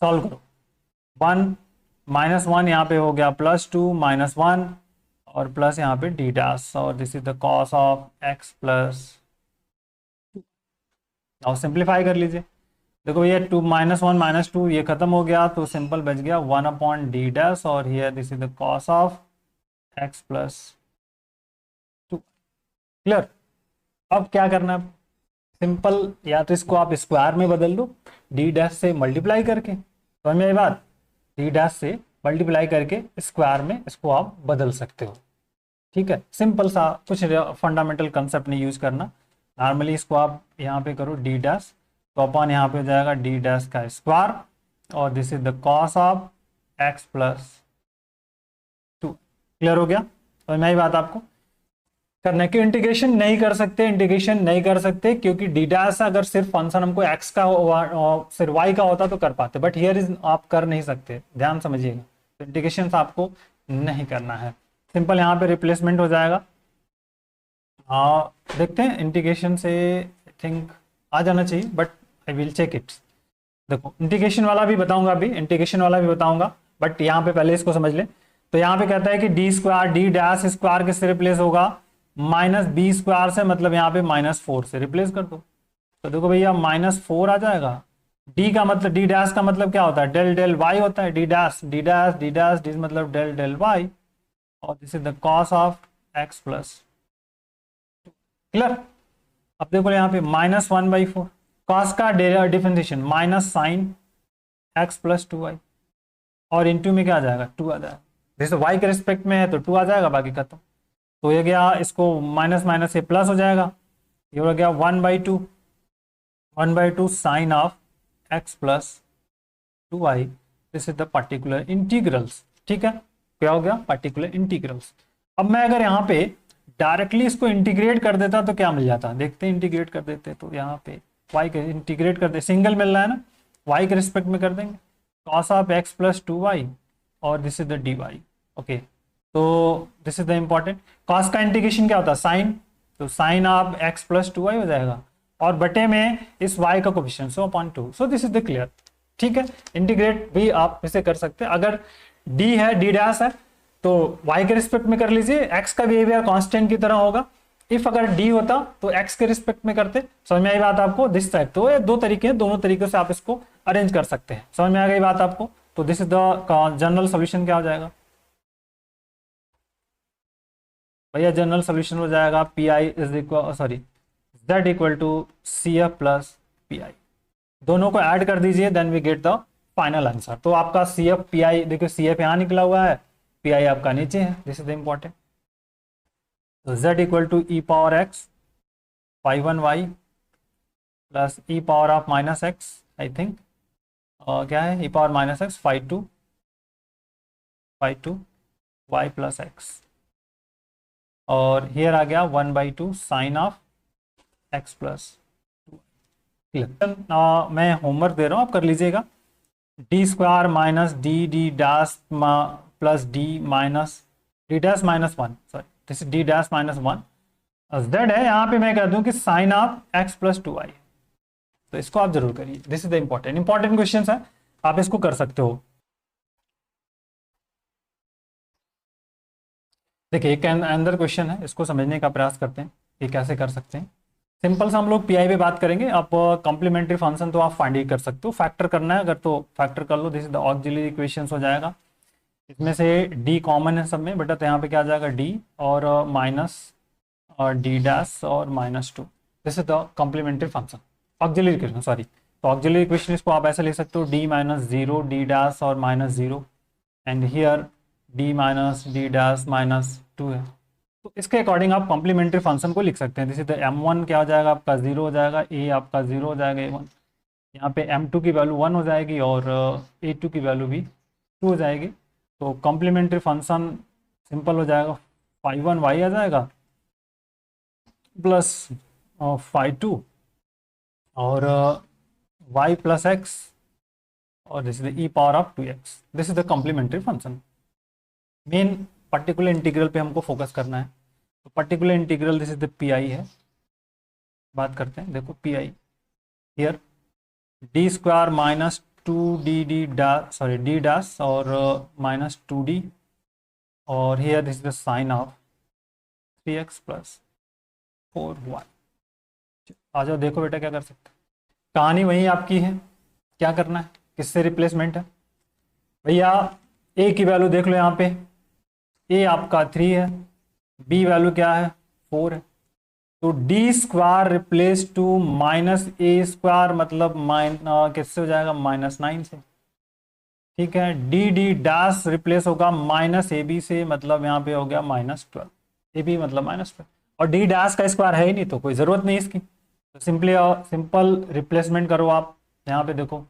सॉल्व करो। 1 -1 यहाँ पे हो गया +2 -1 और प्लस यहाँ पे डी डैश, और this is the cos of X plus 2। Now simplify कर लीजिए, देखो भैया 2 -1 -2 ये खत्म हो गया, तो सिंपल बच गया 1/d डैश, और here this is the cos of x plus 2। Clear? अब क्या करना है, सिंपल, या तो इसको आप स्क्वायर में बदल दो d डैश से मल्टीप्लाई करके, समझ में आई बात, d डैश से मल्टीप्लाई करके स्क्वायर में इसको आप बदल सकते हो। ठीक है, सिंपल सा, कुछ फंडामेंटल कंसेप्ट नहीं यूज करना। नॉर्मली इसको आप यहाँ पे करो d डैश, तो अपन यहाँ पे हो जाएगा डी डैश का स्क्वायर, और this is the cos of X plus 2। Clear हो गया? तो मैं ही बात आपको करने की, इंटीग्रेशन नहीं कर सकते, इंटीग्रेशन नहीं कर सकते, क्योंकि डी डैश अगर सिर्फ फंक्शन हमको एक्स का सिर्फ वाई का होता तो कर पाते, बट हियर इज आप कर नहीं सकते, ध्यान समझिएगा। तो इंटीग्रेशन आपको नहीं करना है, सिंपल यहाँ पे रिप्लेसमेंट हो जाएगा। देखते हैं इंटीग्रेशन से, आई थिंक आ जाना चाहिए, but I will check it. देखो इंटीग्रेशन वाला भी बताऊंगा, अभी इंटीग्रेशन वाला भी बताऊंगा, बट यहाँ पे पहले इसको समझ ले। तो यहाँ पे कहता है कि D square, D dash square किससे रिप्लेस होगा, -b स्क्वायर से, मतलब यहाँ पे -4 से रिप्लेस कर दो। तो देखो भैया -4 आ जाएगा, डी का मतलब, डी डैश का मतलब क्या होता है, डेल डेल वाई होता है, D dash D dash D dash D मतलब डेल डेल वाई, और this is the cos of X plus. Clear? अब देखो यहाँ पे -1/4, कॉस का differentiation minus sine x plus 2y, और इंटू में क्या आ जाएगा, 2 आ जाएगा, जैसे y के रिस्पेक्ट में है तो 2 आ जाएगा, बाकी खत्म। तो ये गया, इसको माइनस माइनस से प्लस हो जाएगा, ये हो गया 1/2 sine of X plus 2y, this is the particular integrals. ठीक है, क्या हो गया, पर्टिकुलर इंटीग्रल्स। अब मैं अगर यहाँ पे डायरेक्टली इसको इंटीग्रेट कर देता तो क्या मिल जाता, देखते हैं, इंटीग्रेट कर देते तो यहाँ पे y के इंटीग्रेट कर दे, सिंगल मिल रहा है ना, y के रिस्पेक्ट में कर देंगे, cos of x plus 2y, और this is the dy। Okay, तो this is the important, cos का इंटीग्रेशन क्या होता है, साइन, तो sign of x plus 2y हो जाएगा, और बटे में इस y का coefficient, so upon 2, so this is the clear. ठीक है, इंटीग्रेट भी आप इसे कर सकते हैं, अगर d है, d डैश है, तो y के रिस्पेक्ट में कर लीजिए, x का बिहेवियर कांस्टेंट की तरह होगा। इफ अगर d होता तो x के रिस्पेक्ट में करते। समझ में आई बात आपको, दिस टाइप, तो ये 2 तरीके हैं, दोनों तरीकों से आप इसको अरेंज कर सकते हैं। समझ में आ गई बात आपको, तो this is the general solution क्या हो जाएगा। भैया जनरल सोल्यूशन हो जाएगा P I is equal sorry z equal to C F plus P I, दोनों को ऐड कर दीजिए, then we get the final answer. तो आपका सी एफ पी आई, देखिए सी एफ यहाँ निकला हुआ है, पी आई आपका नीचे है, दिस इज द इम्पॉर्टेंट। तो z equal to E power X 1y plus E power of minus X, I think क्या है, ई power minus X 5 2 y plus X, और हियर आ गया 1/2 साइन ऑफ x प्लस 2। मैं होमवर्क दे रहा हूँ, आप कर लीजिएगा। D square minus D dash plus D minus D dash minus 1, sorry this D dash minus 1, z है, यहाँ पे मैं कह दूँ कि sign of x plus 2y, तो इसको आप जरूर करिए, this is the important question है, आप इसको कर सकते हो। देखिए एक अंदर क्वेश्चन है, इसको समझने का प्रयास करते हैं कि कैसे कर सकते हैं। सिंपल सा हम लोग पीआई पे बात करेंगे। आप कॉम्प्लीमेंट्री फंक्शन तो आप फाइंड ही कर सकते हो, फैक्टर करना है अगर तो फैक्टर कर लो, this is the auxiliary equations हो जाएगा। इसमें से डी कॉमन है सब में बेटा, तो यहाँ पे क्या आ जाएगा डी और माइनस और डी डैश और -2, this is the complementary function auxiliary equation, sorry. तो ऑक्सिलरी इक्वेशन इसको आप ऐसे लिख सकते हो डी -0 डी डैश और -0 and here D minus D dash -2 है। तो इसके अकॉर्डिंग आप कॉम्प्लीमेंट्री फंक्शन को लिख सकते हैं। जैसे m1 क्या हो जाएगा आपका 0 हो जाएगा, a आपका 0 हो जाएगा a1, यहाँ पे m2 की वैल्यू 1 हो जाएगी और a2 की वैल्यू भी 2 हो जाएगी। तो कॉम्प्लीमेंट्री फंक्शन सिंपल हो जाएगा, 5(1)y आ जाएगा प्लस 5(2) और y प्लस x और this is e power of 2x, this is the complementary function. Main particular integral पे हमको फोकस करना है, तो particular integral this is the P I है। बात करते हैं, देखो P I here D square minus 2d D dash sorry D dash और -2d और here this is the sine of 3x plus 4y। आ जाओ देखो बेटा क्या कर सकते हैं, कहानी वही आपकी है, क्या करना है, किससे रिप्लेसमेंट है भैया। a की वैल्यू देख लो यहाँ पे, a आपका 3 है, b वैल्यू क्या है 4 है, तो D square replace to -a² मतलब किससे हो जाएगा -9 से, ठीक है। डी डैश रिप्लेस होगा -ab से, मतलब यहाँ पे हो गया -12, ab मतलब -12, और डी डैश का स्क्वायर है ही नहीं तो कोई ज़रूरत नहीं इसकी, तो सिंपल रिप्लेसमेंट करो आप। यहाँ पे देखो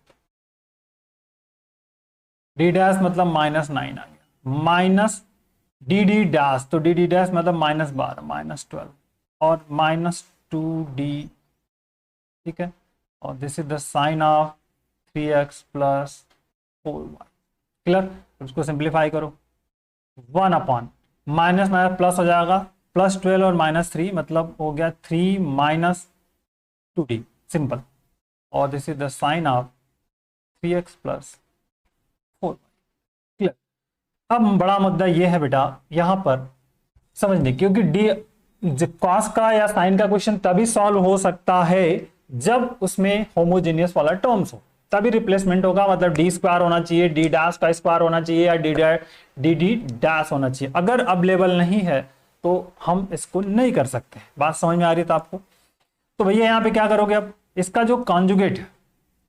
डी डैश मतलब -9 आ गया, माइनस डी डैश, तो डी डैश मतलब -12 -12 और -2d, ठीक है, और this is the sine of 3x plus 4y, clear. उसको सिंप्लीफाई करो, 1 अपॉन माइनस प्लस हो जाएगा, +12 और -3 मतलब हो गया 3 - 2d, सिंपल, और this is the sine of 3x plus 4y, clear. अब बड़ा मुद्दा ये है बेटा यहाँ पर समझने, क्योंकि डी कॉस का या साइन का क्वेश्चन तभी सॉल्व हो सकता है जब उसमें होमोजेनियस वाला टर्म्स हो, तभी रिप्लेसमेंट होगा। मतलब डी स्क्वायर होना चाहिए, डी डैश का स्क्वायर होना चाहिए, या डी डैश होना चाहिए। अगर अवेलेबल नहीं है तो हम इसको नहीं कर सकते। बात समझ में आ रही है आपको? तो भैया यहाँ पे क्या करोगे, अब इसका जो कॉन्जुगेट है,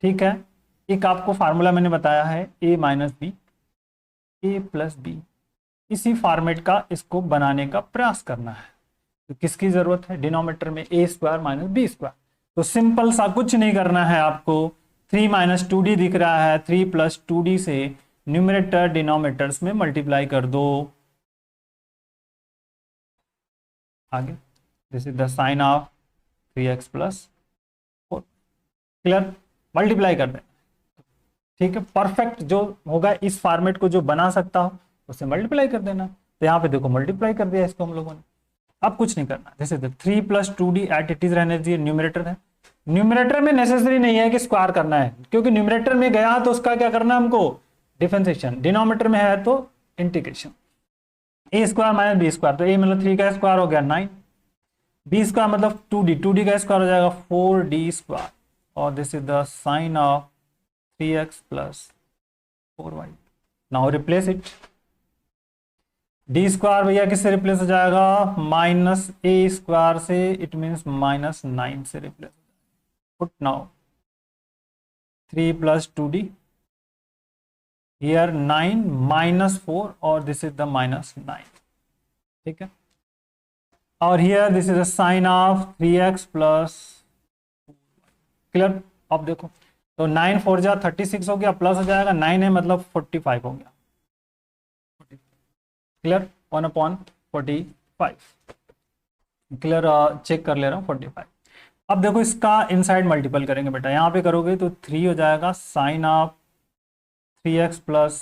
ठीक है, एक आपको फार्मूला मैंने बताया है a - b a + b, इसी फॉर्मेट का इसको बनाने का प्रयास करना है। तो किसकी जरूरत है, डिनोमिनेटर में a² - b²। तो सिंपल सा कुछ नहीं करना है आपको, 3 - 2d दिख रहा है, 3 + 2d से न्यूमरेटर डिनोमिनेटर्स में मल्टीप्लाई कर दो। आगे this is the sine of 3x plus 4, clear, multiply कर दें, ठीक है। परफेक्ट जो होगा इस फॉर्मेट को जो बना सकता हो उससे मल्टीप्लाई कर देना। तो यहाँ पे देखो मल्टीप्लाई कर दिया इसको हम लोगों ने, अब कुछ नहीं करना। जैसे 3 + 2d एट इट इज रहने दीजिए, न्यूमरेटर है, न्यूमरेटर में नेसेसरी नहीं है कि स्क्वायर करना है, क्योंकि न्यूमरेटर में गया तो उसका क्या करना है हमको, डिफरेंशिएशन। डिनोमिनेटर में है तो इंटीग्रेशन, a² - b², तो a मतलब 3 का स्क्वायर हो गया 9, b² मतलब 2d का स्क्वायर हो जाएगा 4d², और this is the sine of 3x plus 4y। Now replace it, D square भैया किससे रिप्लेस हो जाएगा, माइनस ए स्क्वायर से, इट मीन्स माइनस 9 से replace. Put now 3 plus 2d, here 9 minus 4 और दिस इज द माइनस 9, ठीक है। और here this is the sine of 3x plus, clear. अब देखो तो 9 4 जा 36 हो गया, प्लस हो जाएगा 9 है मतलब 45 हो गया, क्लियर। 1/45, क्लियर। चेक कर ले रहा हूँ 45। अब देखो इसका इनसाइड मल्टीपल करेंगे बेटा, यहाँ पे करोगे तो 3 हो जाएगा sine of 3x plus,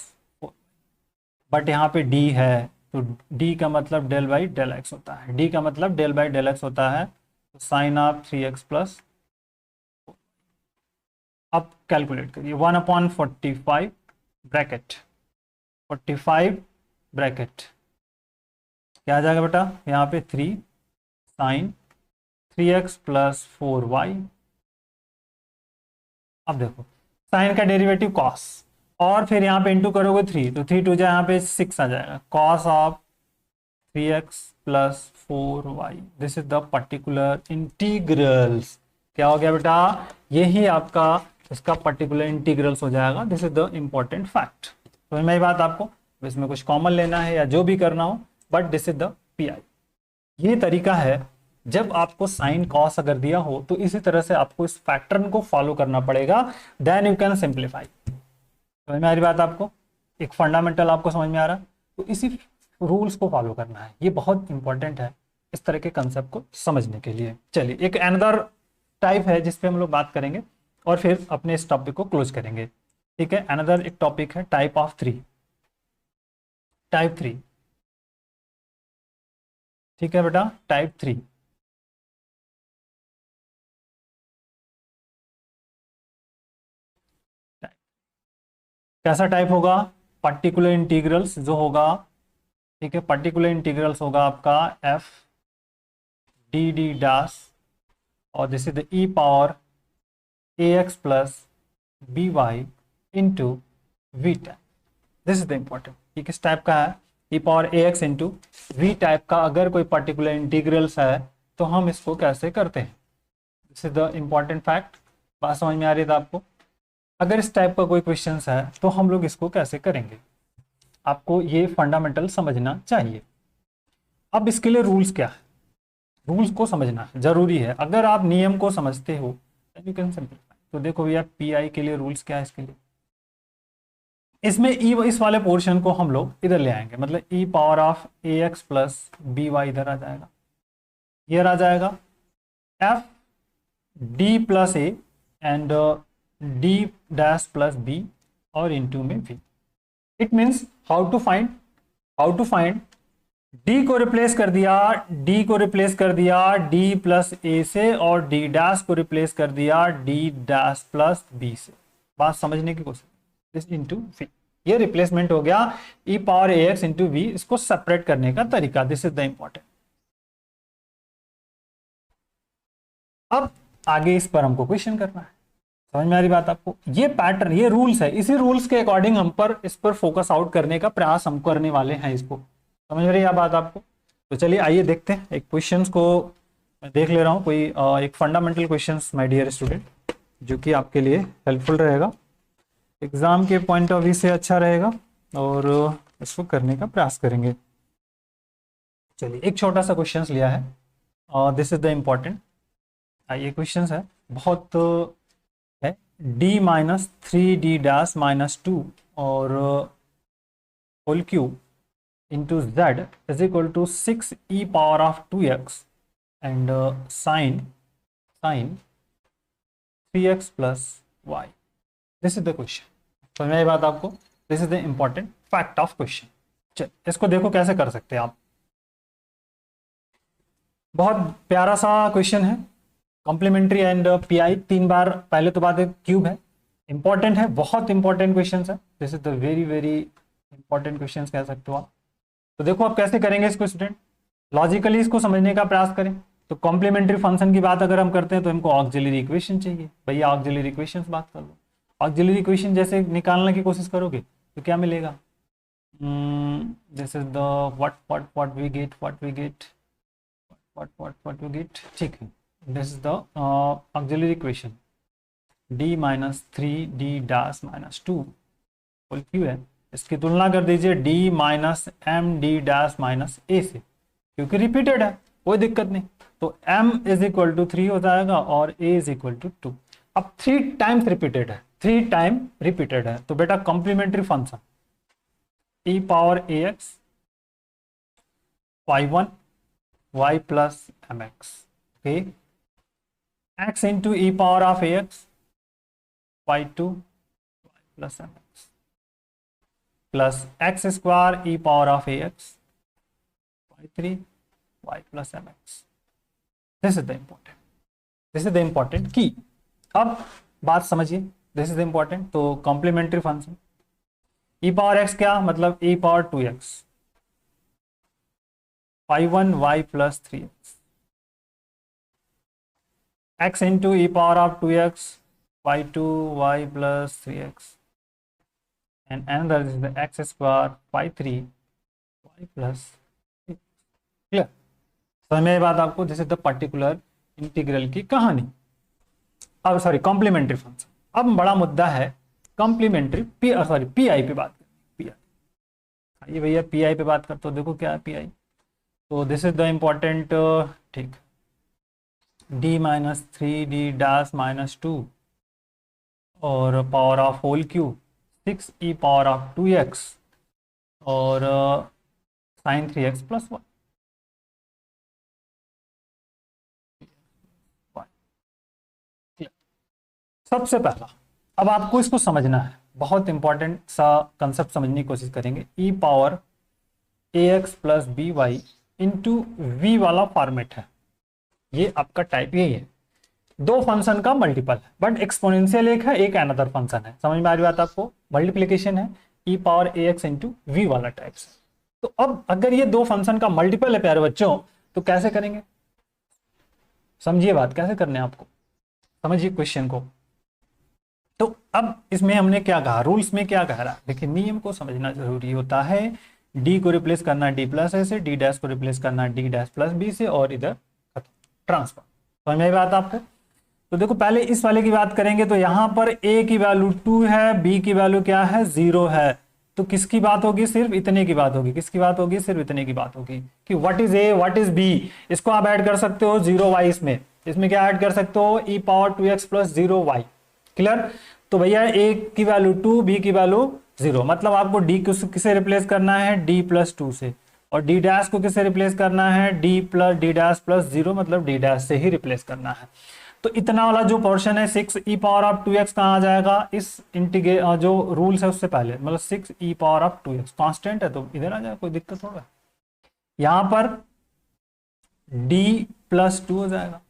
but यहाँ पे d है तो d का मतलब डेल बाई डेल एक्स होता है, d का मतलब डेल बाई डेल एक्स होता है, तो साइन ऑफ 3x प्लस। अब कैलकुलेट करिए 1/45 ब्रैकेट 45 ब्रैकेट, क्या आ जाएगा बेटा, यहाँ पे 3 साइन 3x प्लस 4y। अब देखो साइन का डेरिवेटिव कॉस, और फिर यहाँ पे इंटू करोगे 3 तो 3 2 जा यहाँ पे 6 आ जाएगा, cos of 3x plus 4y। This is the particular integrals. क्या हो गया बेटा, यही आपका इसका पर्टिकुलर इंटीग्रल्स हो जाएगा। This is the important fact. तो मेरी बात आपको इसमें कुछ कॉमन लेना है या जो भी करना हो, but this is the pi. ये तरीका है जब आपको साइन कॉस अगर दिया हो तो इसी तरह से आपको इस पैटर्न को फॉलो करना पड़ेगा, देन यू कैन सिंप्लीफाई। समझ में आ रही बात आपको, एक फंडामेंटल आपको समझ में आ रहा है, तो इसी रूल्स को फॉलो करना है। ये बहुत इंपॉर्टेंट है इस तरह के कंसेप्ट को समझने के लिए। चलिए एक अनदर टाइप है जिस पे हम लोग बात करेंगे और फिर अपने इस टॉपिक को क्लोज करेंगे, ठीक है। अनदर एक टॉपिक है टाइप ऑफ 3, टाइप 3, ठीक है बेटा, टाइप 3। कैसा टाइप होगा, पर्टिकुलर इंटीग्रल्स जो होगा, ठीक है, पर्टिकुलर इंटीग्रल्स होगा आपका एफ डी डी डैश, और this is the E power A x plus B Y into we type. This is the important, ये किस टाइप का है, ई power A X into we type का अगर कोई पर्टिकुलर इंटीग्रल्स है तो हम इसको कैसे करते हैं। This is the important fact. बात समझ में आ रही है आपको, अगर इस टाइप का कोई क्वेश्चन है तो हम लोग इसको कैसे करेंगे, आपको ये फंडामेंटल समझना चाहिए। अब इसके लिए रूल्स क्या है, रूल्स को समझना जरूरी है। अगर आप नियम को समझते हो यू कैन सिंप्लीफाई। तो देखो भैया पी आई के लिए रूल्स क्या है, इसके लिए इसमें इस वाले पोर्शन को हम लोग इधर ले आएंगे, मतलब E power of A x plus B Y इधर आ जाएगा, इधर आ जाएगा F D plus A and D dash plus B और इनटू में V. It means how to find D को रिप्लेस कर दिया, डी को रिप्लेस कर दिया डी प्लस ए से, और डी डैश को रिप्लेस कर दिया डी डैश प्लस बी से। बात समझने की कोशिश, दिस इनटू वी, ये रिप्लेसमेंट हो गया E power A X into V. इसको सेपरेट करने का तरीका, दिस इज द इंपॉर्टेंट। अब आगे इस पर हमको क्वेश्चन करना है, समझ में आ रही बात आपको। ये पैटर्न, ये रूल्स है, इसी रूल्स के अकॉर्डिंग हम पर इस पर फोकस आउट करने का प्रयास हम करने वाले हैं, इसको समझ में रही है बात आपको। तो चलिए आइए देखते हैं, एक क्वेश्चंस को मैं देख ले रहा हूँ, कोई एक fundamental questions my dear student, जो कि आपके लिए हेल्पफुल रहेगा, एग्जाम के पॉइंट ऑफ व्यू से अच्छा रहेगा, और इसको करने का प्रयास करेंगे। चलिए एक छोटा सा क्वेश्चन लिया है, दिस इज द इम्पॉर्टेंट। ये क्वेश्चन है बहुत है, D minus 3d dash minus 2 और whole cube into z is equal to 6 E power of 2x and sine 3x plus Y. This is the question. समझ में आई बात आपको, this is the important fact of question. चल इसको देखो कैसे कर सकते हैं आप, बहुत प्यारा सा क्वेश्चन है, कॉम्प्लीमेंट्री एंड पीआई 3 बार, पहले तो बात है क्यूब है, इंपॉर्टेंट है, बहुत इंपॉर्टेंट क्वेश्चन है। This is the very very important question कह सकते हो आप। तो देखो आप कैसे करेंगे इसको स्टूडेंट, लॉजिकली इसको समझने का प्रयास करें। तो कॉम्प्लीमेंट्री फंक्शन की बात अगर हम करते हैं तो हमको ऑक्सिलरी इक्वेशन चाहिए, भैया ऑक्सिलरी इक्वेशन बात कर लो। ऑक्सिलरी इक्वेशन जैसे निकालने की कोशिश करोगे तो क्या मिलेगा, this is the what we get, what we get, ठीक है। This is the auxiliary equation d minus three D dash minus two whole cube है। इसकी तुलना कर दीजिए d minus M D dash minus A से, क्योंकि रिपीटेड है कोई दिक्कत नहीं। तो m इज इक्वल टू 3 हो जाएगा और a इज इक्वल टू 2। अब 3 टाइम्स रिपीटेड है, 3 टाइम रिपीटेड है, तो बेटा complementary function e power ax y1 y plus mx, okay, x into e power of ax y2 y plus mx plus x square e power of ax y3 y plus mx। This is the important, this is the important key. अब बात समझिए, this is the important. तो complementary function e power x क्या मतलब e power 2x y1 y plus 3x, x into e power of 2x y2 y plus 3x and another is the x square y3 y plus। Clear, समझ में बात आपको? This is the particular integral की कहानी। अब sorry complementary function. अब बड़ा मुद्दा है कॉम्प्लीमेंट्री पी आई पे बात करें। पी आई, आइए भैया पी आई पे बात करते हो। देखो क्या है पी आई, तो दिस इज द इम्पोर्टेंट, ठीक, D minus three D dash minus two और power of whole cube 6 E power of 2x और साइन 3x प्लस 1। सबसे पहला अब आपको इसको समझना है, बहुत इंपॉर्टेंट सा कंसेप्ट समझने की कोशिश करेंगे। E power A x plus B Y into V वाला फॉर्मेट है, ये आपका टाइप यही है। दो फंक्शन का मल्टीपल है, बट एक्सपोनेंशियल एक है, एक अनदर फंक्शन है। समझ में आ रही बात आपको? मल्टीप्लिकेशन है ई power A X into V वाला टाइप से। तो अब अगर ये दो फंक्शन का मल्टीपल है प्यारे बच्चों, तो कैसे करेंगे? समझिए बात, कैसे करने हैं आपको, समझिए क्वेश्चन को। तो अब इसमें हमने क्या कहा, रूल्स में क्या कह रहा है, देखिए नियम को समझना जरूरी होता है। डी को रिप्लेस करना डी प्लस ए से, डी डैश को रिप्लेस करना डी डैश प्लस बी से, और इधर ट्रांसफर। समझ में बात आपको? तो देखो पहले इस वाले की बात करेंगे, तो यहां पर a की वैल्यू 2 है, b की वैल्यू क्या है 0 है, तो किसकी बात होगी? सिर्फ इतने की बात होगी। किसकी बात होगी? सिर्फ इतने की बात होगी कि what is a what is b। इसको आप ऐड कर सकते हो 0y, इसमें क्या ऐड कर सकते हो e power 2x plus 0y। Clear? तो भैया a की वैल्यू 2, b की वैल्यू 0, मतलब आपको d किसे रिप्लेस करना है d प्लस 2 से, और d डैश को किसे रिप्लेस करना है d plus d dash plus 0, मतलब d डैश से ही रिप्लेस करना है। तो इतना वाला जो पोर्शन है 6 ई पावर ऑफ 2x कहाँ आ जाएगा? इस इंटीग्रेट जो रूल्स है उससे पहले, मतलब 6 ई पावर ऑफ 2x कांस्टेंट है तो इधर आ जाएगा, कोई दिक्कत होगा? यहां पर d प्लस 2 हो जाएगा,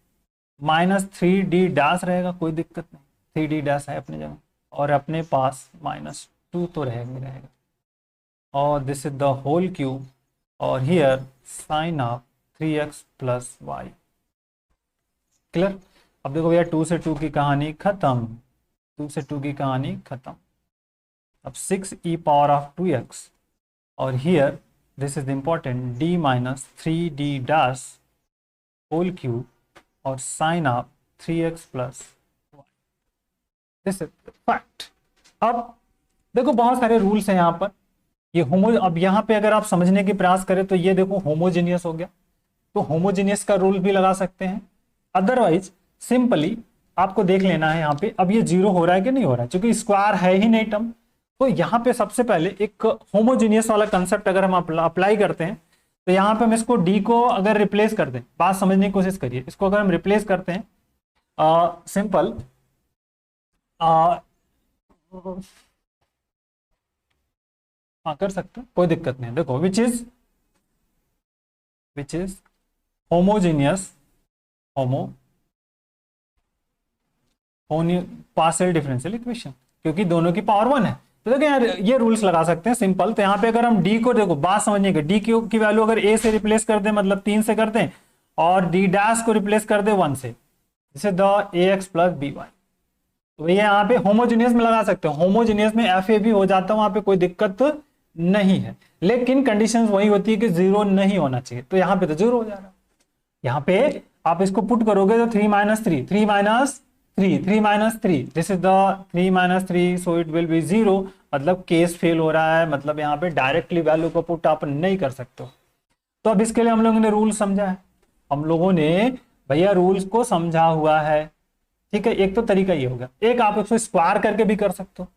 माइनस 3d डैश रहेगा, कोई दिक्कत नहीं, 3d डैश है अपनी जगह, और अपने पास माइनस 2 तो रहेगा, और this is the whole cube, और here sine of 3x plus Y. Clear? अब देखो भैया 2 से 2 की कहानी खत्म, 2 से 2 की कहानी खत्म। अब 6 ई पावर ऑफ 2x, और here this is important d minus 3d dash whole cube और sine of 3x plus Y. This is fact. अब देखो बहुत सारे रूल्स हैं यहाँ पर, ये अब यहाँ पे अगर आप समझने के प्रयास करें तो ये देखो होमोजेनियस हो गया, तो होमोजेनियस का रूल भी लगा सकते हैं। अदरवाइज सिंपली आपको देख लेना है यहाँ पे, अब ये 0 हो रहा है कि नहीं हो रहा है, क्योंकि स्क्वायर है ही नहीं टर्म। तो यहाँ पे सबसे पहले एक होमोजेनियस वाला कंसेप्ट अगर हम अप्लाई करते हैं, तो यहाँ पे हम इसको d को अगर रिप्लेस कर दें, बात समझने की कोशिश करिए, इसको अगर हम रिप्लेस करते हैं सिंपल कर सकते हैं, कोई दिक्कत नहीं। देखो which is homogeneous partial differential equation, क्योंकि दोनों की पावर 1 है। तो देखो यार ये रूल्स लगा सकते हैं सिंपल। तो यहाँ पे अगर हम d को, देखो बात समझने की, d की वैल्यू अगर a से रिप्लेस कर दें, मतलब 3 से कर दें, और d डैश को रिप्लेस कर दे 1 से, जैसे the ax plus B y. तो भैया यहाँ पे होमोजेनियस में लगा सकते हो, होमोजेनियस में एफ ए भी हो जाता है, वहां पे कोई दिक्कत नहीं है, लेकिन कंडीशन वही होती है कि जीरो नहीं होना चाहिए, तो यहाँ पे तो जीरो हो जा रहा है। यहाँ पे आप इसको पुट करोगे तो 3 minus 3, 3 minus 3, 3 minus 3, this is the 3 minus 3, so it will be 0, मतलब केस फेल हो रहा है, मतलब यहाँ पे डायरेक्टली वैल्यू को पुट आप नहीं कर सकते हो। तो अब इसके लिए हम लोगों ने रूल समझा है, हम लोगों ने भैया रूल्स को समझा हुआ है, ठीक है। एक तो तरीका ये होगा, एक आप इसको स्क्वायर करके भी कर सकते हो,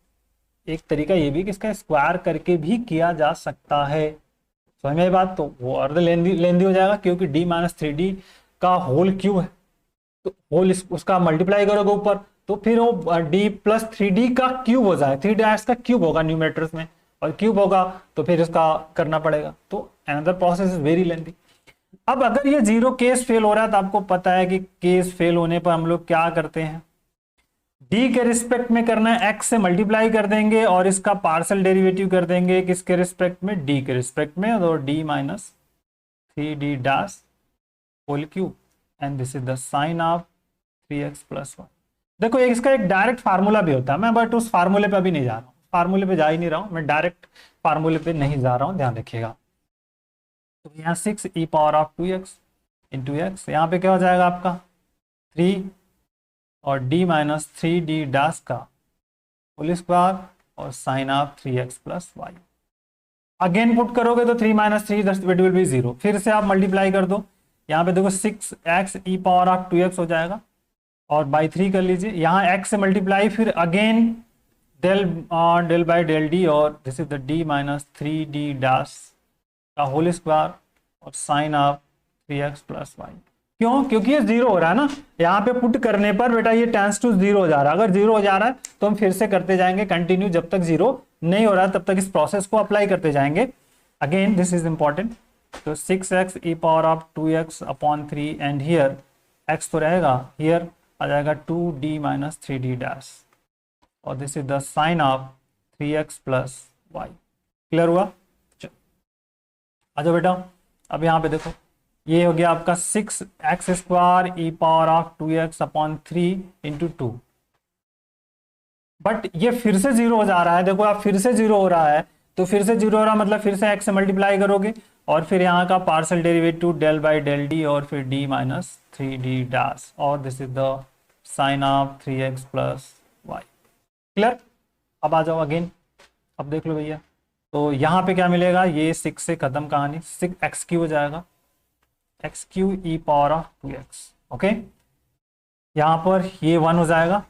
एक तरीका ये भी कि इसका स्क्वायर करके भी किया जा सकता है। समझ में आई बात? तो वो और लेंदी लेंदी हो जाएगा, क्योंकि d माइनस थ्री डी का होल क्यू है, तो होल उसका मल्टीप्लाई करोगे ऊपर, तो फिर वो d प्लस थ्री डी का क्यूब हो जाए, थ्री डैश का क्यूब होगा न्यूमेरेटर्स में, और क्यूब होगा तो फिर इसका करना पड़ेगा, तो another process is very lengthy. अब अगर ये जीरो केस फेल हो रहा है तो आपको पता है कि केस फेल होने पर हम लोग क्या करते हैं, डी के रिस्पेक्ट में करना है, एक्स से मल्टीप्लाई कर देंगे और इसका पार्शियल डेरिवेटिव कर देंगे किसके रिस्पेक्ट में, डी के रिस्पेक्ट में, और d minus three D dash whole cube, and this is the sine of 3x plus 1। देखो इसका एक डायरेक्ट फार्मूला भी होता है, मैं बट उस फार्मूले पे अभी नहीं जा रहा हूँ, फार्मूले पे जा ही नहीं रहा हूँ मैं, डायरेक्ट फार्मूले पे नहीं जा रहा हूँ, ध्यान रखिएगा। तो यहाँ 6 e power of 2x into x, यहाँ पे क्या हो जाएगा आपका 3 और d minus three D dash का होल स्क्वायर और sine of 3x plus y. Again put करोगे तो 3 माइनस थ्री विल बी 0, फिर से आप मल्टीप्लाई कर दो, यहाँ पे देखो 6x e power of 2x हो जाएगा और बाई 3 कर लीजिए, यहाँ x से मल्टीप्लाई, फिर again del del by del D, और this is the d minus three D dash का होल स्क्वायर और sine of 3x plus Y. क्यों? क्योंकि ये जीरो हो रहा है ना, यहाँ पे पुट करने पर बेटा ये टेंस टू जीरो हो जा रहा है, अगर जीरो हो जा रहा है तो हम फिर से करते जाएंगे कंटिन्यू, जब तक जीरो नहीं हो रहा है तब तक इस प्रोसेस को अप्लाई करते जाएंगे। अगेन दिस इज इंपॉर्टेंट, तो 6x e power of 2x upon 3, and here x तो रहेगा, हियर आ जाएगा 2d minus three D dash, और this is the sine of 3x plus Y. Clear हुआ? चलो आ जाओ बेटा, अब यहाँ पे देखो ये हो गया आपका 6x square e power of 2x upon 3 into 2, but ये फिर से जीरो हो जा रहा है, देखो आप फिर से जीरो हो रहा है, तो फिर से जीरो हो रहा है मतलब फिर से x से मल्टीप्लाई करोगे और फिर यहाँ का partial derivative del by del D और फिर d minus three D dash, और this is the sine of 3x plus Y. Clear? अब आ जाओ अगेन, अब देख लो भैया, तो यहाँ पे क्या मिलेगा, ये 6 से खत्म कहानी, 6x क्यू हो जाएगा, x Q E power of 2x, okay. यहाँ पर ये 1 हो जाएगा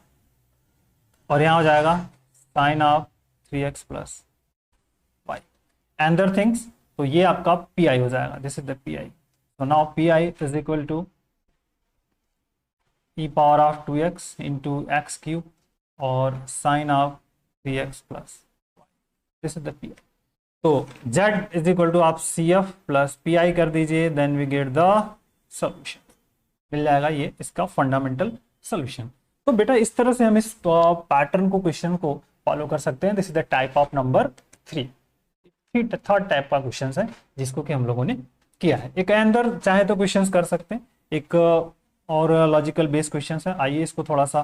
और यहाँ हो जाएगा sine of 3x plus Y, एंडर थिंग्स, तो ये आपका पी आई हो जाएगा, this is the P I. तो now P I is equal to E power of 2x into X cube और sine of 3x plus Y, this is the P I. तो z is equal to आप CF plus P I कर दीजिए, then we get the solution, मिल जाएगा ये इसका fundamental solution. तो बेटा इस तरह से हम इस पैटर्न को, क्वेश्चन को फॉलो कर सकते हैं। This is the type of number 3, third type का क्वेश्चन है जिसको कि हम लोगों ने किया है। एक अंदर चाहे तो क्वेश्चन कर सकते हैं, एक और लॉजिकल बेस्ड क्वेश्चन है। आइए इसको थोड़ा सा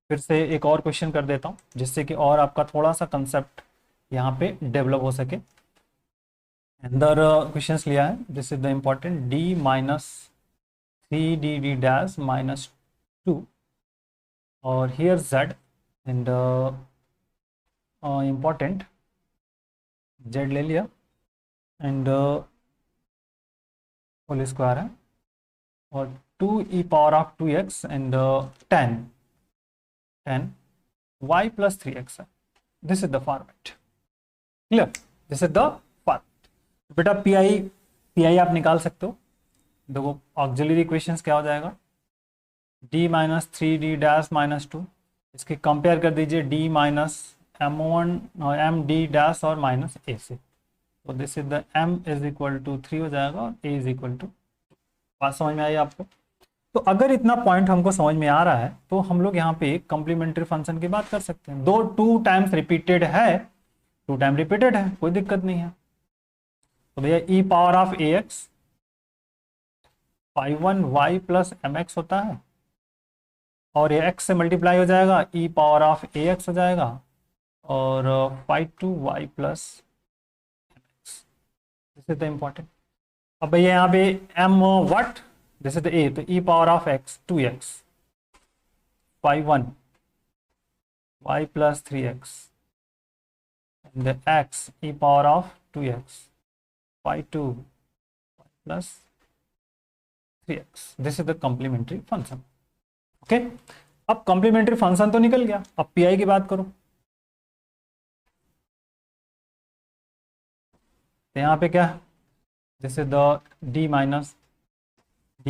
फिर से एक और क्वेश्चन कर देता हूँ, जिससे कि और आपका थोड़ा सा कंसेप्ट यहाँ पे डेवलप हो सके। अंदर क्वेश्चंस लिया है, this is the important, d minus three D D dash minus 2 और here z, and important z ले लिया, एंड होल स्क्वायर है, और 2 e power of 2x and 10 y plus 3x है। This is the format. Clear? This is the format. बेटा P I आप निकाल सकते हो। देखो ऑक्सिलरी इक्वेशंस क्या हो जाएगा, d minus three D dash minus 2, इसके कंपेयर कर दीजिए d minus m d dash और माइनस a से, तो this is the m is equal to 3 हो जाएगा और a इज इक्वल टू। बात समझ में आई आपको? तो अगर इतना पॉइंट हमको समझ में आ रहा है तो हम लोग यहाँ पे कॉम्प्लीमेंट्री फंक्शन की बात कर सकते हैं। दो 2 टाइम्स रिपीटेड है, 2 टाइम रिपीटेड है, कोई दिक्कत नहीं है। तो भैया e power of ax 5(1)y plus mx होता है, और ये x से मल्टीप्लाई हो जाएगा, e पावर ऑफ ax हो जाएगा, और 5(2)y plus this is the important. अब भैया यहाँ पे m what, this is the a, तो e power of x 2x y1 y plus 3x and the x e power of 2x y2 y plus 3x, this is the complementary function। Okay, अब complementary function तो निकल गया, अब P I की बात करो तो यहाँ पे क्या, this is the d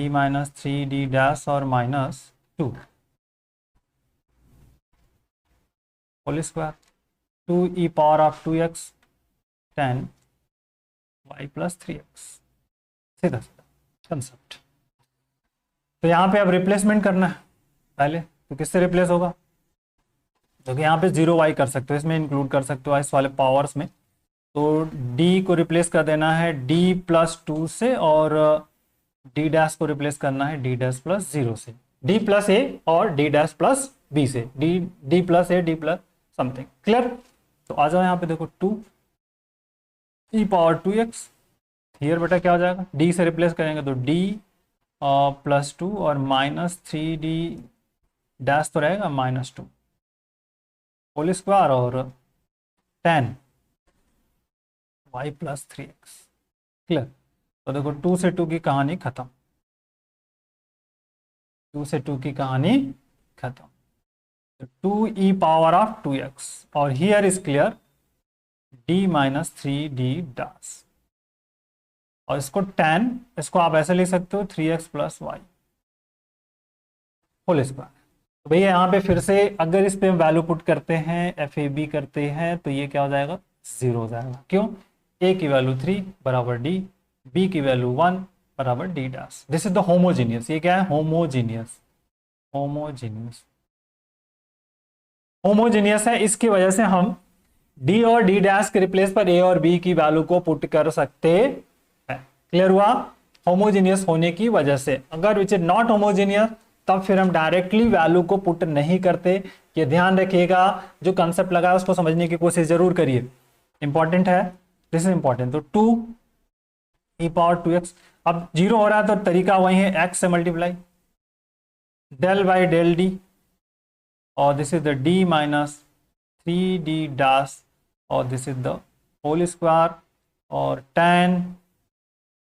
minus three D dash और -2 whole square 2 e power of 2x 10 y plus 3x, सीधा सीधा कंसेप्ट। तो यहाँ पे अब रिप्लेसमेंट करना है पहले, तो किससे रिप्लेस होगा, क्योंकि यहाँ पे 0y कर सकते हो, इसमें इंक्लूड कर सकते हो इस वाले पावर्स में। तो d को रिप्लेस कर देना है d प्लस 2 से, और d डैश को रिप्लेस करना है d डैश प्लस 0 से, d प्लस a और d डैश प्लस b से, d plus a d plus something. Clear? तो आ जाओ यहाँ पे देखो 2 e पावर 2x, हियर बेटा क्या हो जाएगा, d से रिप्लेस करेंगे तो d प्लस 2 और -3d डैश तो रहेगा -2 होल स्क्वायर और 10 y प्लस 3x। क्लियर? तो देखो 2 से 2 की कहानी खत्म, 2 से 2 की कहानी खत्म। तो 2 e पावर ऑफ 2x और here is clear d minus 3d dash, और इसको 10, इसको आप ऐसे लिख सकते हो 3x plus Y whole square. तो भैया यहाँ पे फिर से अगर इस पे वैल्यू पुट करते हैं, FAB करते हैं, तो ये क्या हो जाएगा, 0 हो जाएगा। क्यों? a की वैल्यू 3 बराबर d, b की वैल्यू 1 बराबर d dash. This is the homogeneous, ये क्या है, होमोजीनियस, होमोजीनियस, होमोजीनियस है। इसकी वजह से हम d और d डैश के रिप्लेस पर a और b की वैल्यू को पुट कर सकते हैं। क्लियर हुआ? होमोजीनियस होने की वजह से। अगर विच इज नॉट होमोजीनियस तब फिर हम डायरेक्टली वैल्यू को पुट नहीं करते। ये ध्यान रखिएगा, जो कंसेप्ट लगा है उसको समझने की कोशिश जरूर करिए, इंपॉर्टेंट है, दिस इज इंपॉर्टेंट। तो 2 e पावर 2x, अब 0 हो रहा है तो तरीका वही है, x से multiply del by del D, और this is the d minus 3d dash, और this is the whole square और 10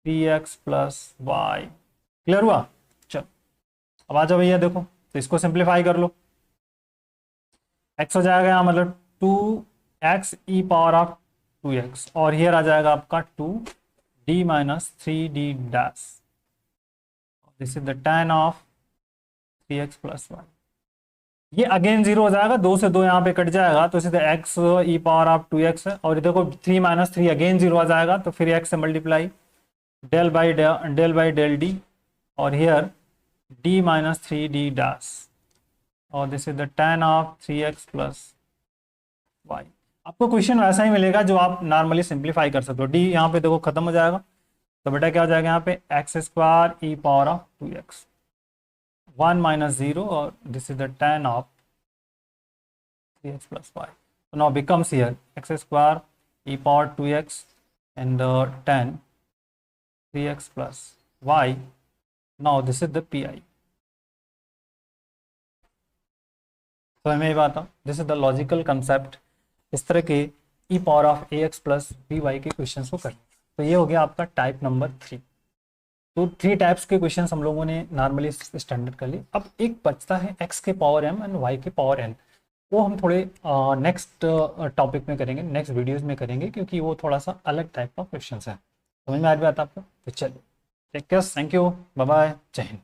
3x प्लस वाई। क्लियर हुआ? चलो अब आ जाओ भैया, देखो तो इसको सिंप्लीफाई कर लो, x हो जाएगा यहाँ मतलब 2x e power of 2x, और हियर आ जाएगा आपका 2d minus 3d dash, this is the tan of 3x plus y. ये अगेन 0 हो जाएगा, 2 से 2 यहाँ पे कट जाएगा, तो सीधे x e power of 2x है, और देखो 3 माइनस 3 अगेन 0 आ जाएगा, तो फिर x से multiply del by del D, और here d minus 3d dash, और this is the tan of 3x plus Y. आपको क्वेश्चन वैसा ही मिलेगा जो आप नॉर्मली सिंप्लीफाई कर सकते हो। d यहाँ पे देखो खत्म हो जाएगा, तो बेटा क्या हो जाएगा यहाँ पे x square e power of 2x 1 minus 0, और this is the tan of 3x plus Y. तो now becomes here x square e power 2x and 10 3x plus y. Now this is the PI. तो हमें ये बात, this is the logical concept, इस तरह के e power of ax plus by के questions को करना। तो ये हो गया आपका टाइप नंबर 3। तो 3 टाइप्स के क्वेश्चंस हम लोगों ने नॉर्मली स्टैंडर्ड कर लिए। अब एक बचता है x के पावर m एंड y के पावर n, वो हम थोड़े नेक्स्ट टॉपिक में करेंगे, नेक्स्ट वीडियोज में करेंगे, क्योंकि वो थोड़ा सा अलग टाइप का क्वेश्चन है। समझ में आ रही बात आपको? तो चलिए, take care, thank you, bye bye, जय हिंद।